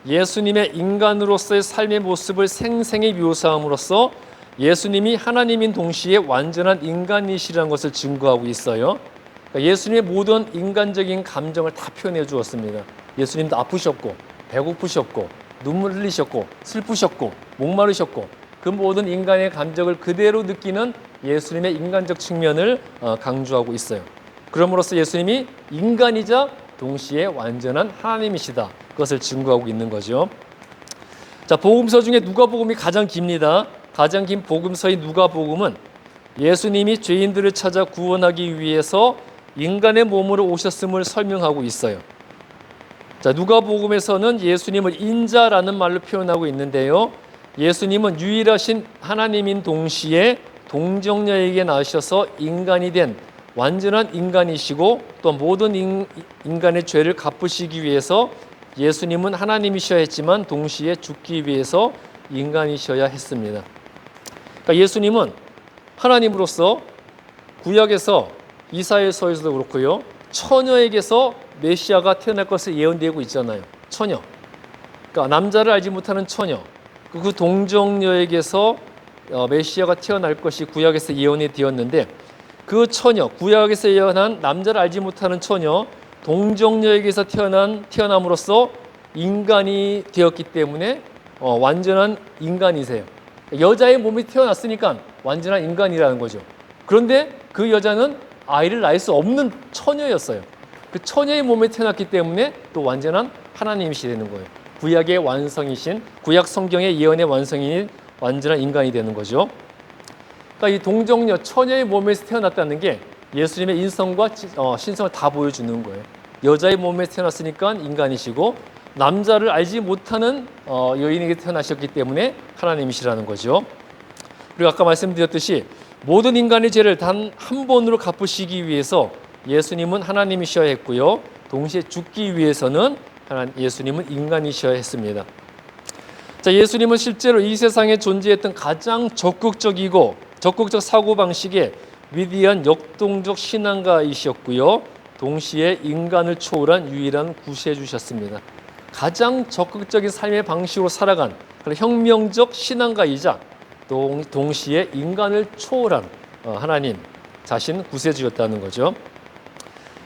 예수님의 인간으로서의 삶의 모습을 생생히 묘사함으로써 예수님이 하나님인 동시에 완전한 인간이시라는 것을 증거하고 있어요. 그러니까 예수님의 모든 인간적인 감정을 다 표현해 주었습니다. 예수님도 아프셨고 배고프셨고 눈물 흘리셨고 슬프셨고 목마르셨고 그 모든 인간의 감정을 그대로 느끼는 예수님의 인간적 측면을 강조하고 있어요. 그럼으로써 예수님이 인간이자 동시에 완전한 하나님이시다. 그것을 증거하고 있는 거죠. 자, 복음서 중에 누가복음이 가장 깁니다. 가장 긴 복음서인 누가복음은 예수님이 죄인들을 찾아 구원하기 위해서 인간의 몸으로 오셨음을 설명하고 있어요. 자, 누가복음에서는 예수님을 인자라는 말로 표현하고 있는데요. 예수님은 유일하신 하나님인 동시에 동정녀에게 나셔서 인간이 된 완전한 인간이시고 또 모든 인간의 죄를 갚으시기 위해서 예수님은 하나님이셔야 했지만 동시에 죽기 위해서 인간이셔야 했습니다. 그러니까 예수님은 하나님으로서 구약에서 이사야서에서도 그렇고요. 처녀에게서 메시아가 태어날 것을 예언되고 있잖아요. 처녀. 그러니까 남자를 알지 못하는 처녀. 그 동정녀에게서 메시아가 태어날 것이 구약에서 예언이 되었는데 그 처녀, 구약에서 예언한 남자를 알지 못하는 처녀, 동정녀에게서 태어남으로써 인간이 되었기 때문에 완전한 인간이세요. 여자의 몸이 태어났으니까 완전한 인간이라는 거죠. 그런데 그 여자는 아이를 낳을 수 없는 처녀였어요. 그 처녀의 몸에 태어났기 때문에 또 완전한 하나님이시 되는 거예요. 구약의 완성이신, 구약 성경의 예언의 완성인 완전한 인간이 되는 거죠. 그러니까 이 동정녀 처녀의 몸에서 태어났다는 게 예수님의 인성과 신성을 다 보여주는 거예요. 여자의 몸에서 태어났으니까 인간이시고 남자를 알지 못하는 여인에게 태어나셨기 때문에 하나님이시라는 거죠. 그리고 아까 말씀드렸듯이 모든 인간의 죄를 단 한 번으로 갚으시기 위해서 예수님은 하나님이셔야 했고요. 동시에 죽기 위해서는 예수님은 인간이셔야 했습니다. 자, 예수님은 실제로 이 세상에 존재했던 가장 적극적 사고방식의 위대한 역동적 신앙가이셨고요. 동시에 인간을 초월한 유일한 구세주셨습니다. 가장 적극적인 삶의 방식으로 살아간 그런 혁명적 신앙가이자 동시에 인간을 초월한 하나님 자신 구세주였다는 거죠.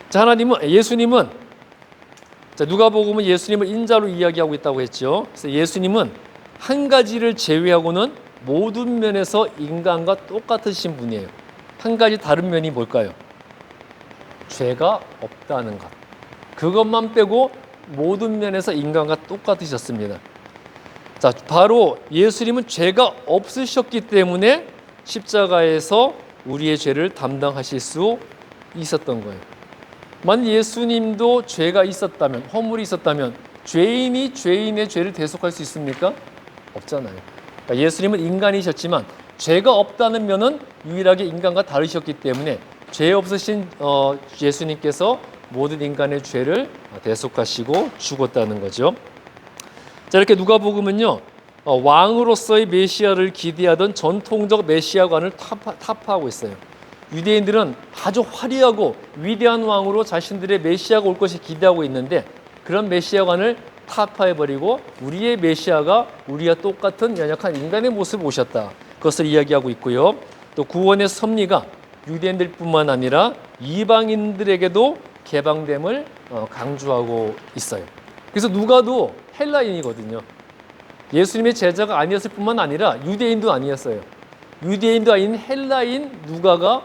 자, 예수님은 누가복음은 예수님을 인자로 이야기하고 있다고 했죠. 그래서 예수님은 한 가지를 제외하고는 모든 면에서 인간과 똑같으신 분이에요. 한 가지 다른 면이 뭘까요? 죄가 없다는 것. 그것만 빼고 모든 면에서 인간과 똑같으셨습니다. 자, 바로 예수님은 죄가 없으셨기 때문에 십자가에서 우리의 죄를 담당하실 수 있었던 거예요. 만약 예수님도 죄가 있었다면, 허물이 있었다면 죄인이 죄인의 죄를 대속할 수 있습니까? 없잖아요. 그러니까 예수님은 인간이셨지만 죄가 없다는 면은 유일하게 인간과 다르셨기 때문에 죄 없으신 예수님께서 모든 인간의 죄를 대속하시고 죽었다는 거죠. 자, 이렇게 누가복음은요, 왕으로서의 메시아를 기대하던 전통적 메시아관을 타파하고 있어요. 유대인들은 아주 화려하고 위대한 왕으로 자신들의 메시아가 올 것을 기대하고 있는데 그런 메시아관을 타파해버리고 우리의 메시아가 우리와 똑같은 연약한 인간의 모습을 오셨다. 그것을 이야기하고 있고요. 또 구원의 섭리가 유대인들뿐만 아니라 이방인들에게도 개방됨을 강조하고 있어요. 그래서 누가도 헬라인이거든요. 예수님의 제자가 아니었을 뿐만 아니라 유대인도 아니었어요. 유대인도 아닌 헬라인 누가가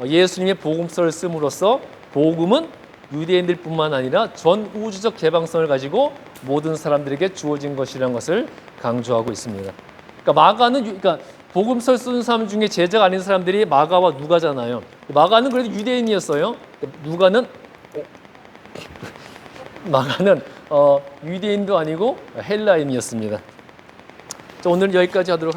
예수님의 복음서를 씀으로써 복음은 유대인들뿐만 아니라 전 우주적 개방성을 가지고 모든 사람들에게 주어진 것이라는 것을 강조하고 있습니다. 그러니까 복음서를 쓰는 사람 중에 제자가 아닌 사람들이 마가와 누가잖아요. 마가는 그래도 유대인이었어요. 마가는 유대인도 아니고 헬라인이었습니다. 자, 오늘 여기까지 하도록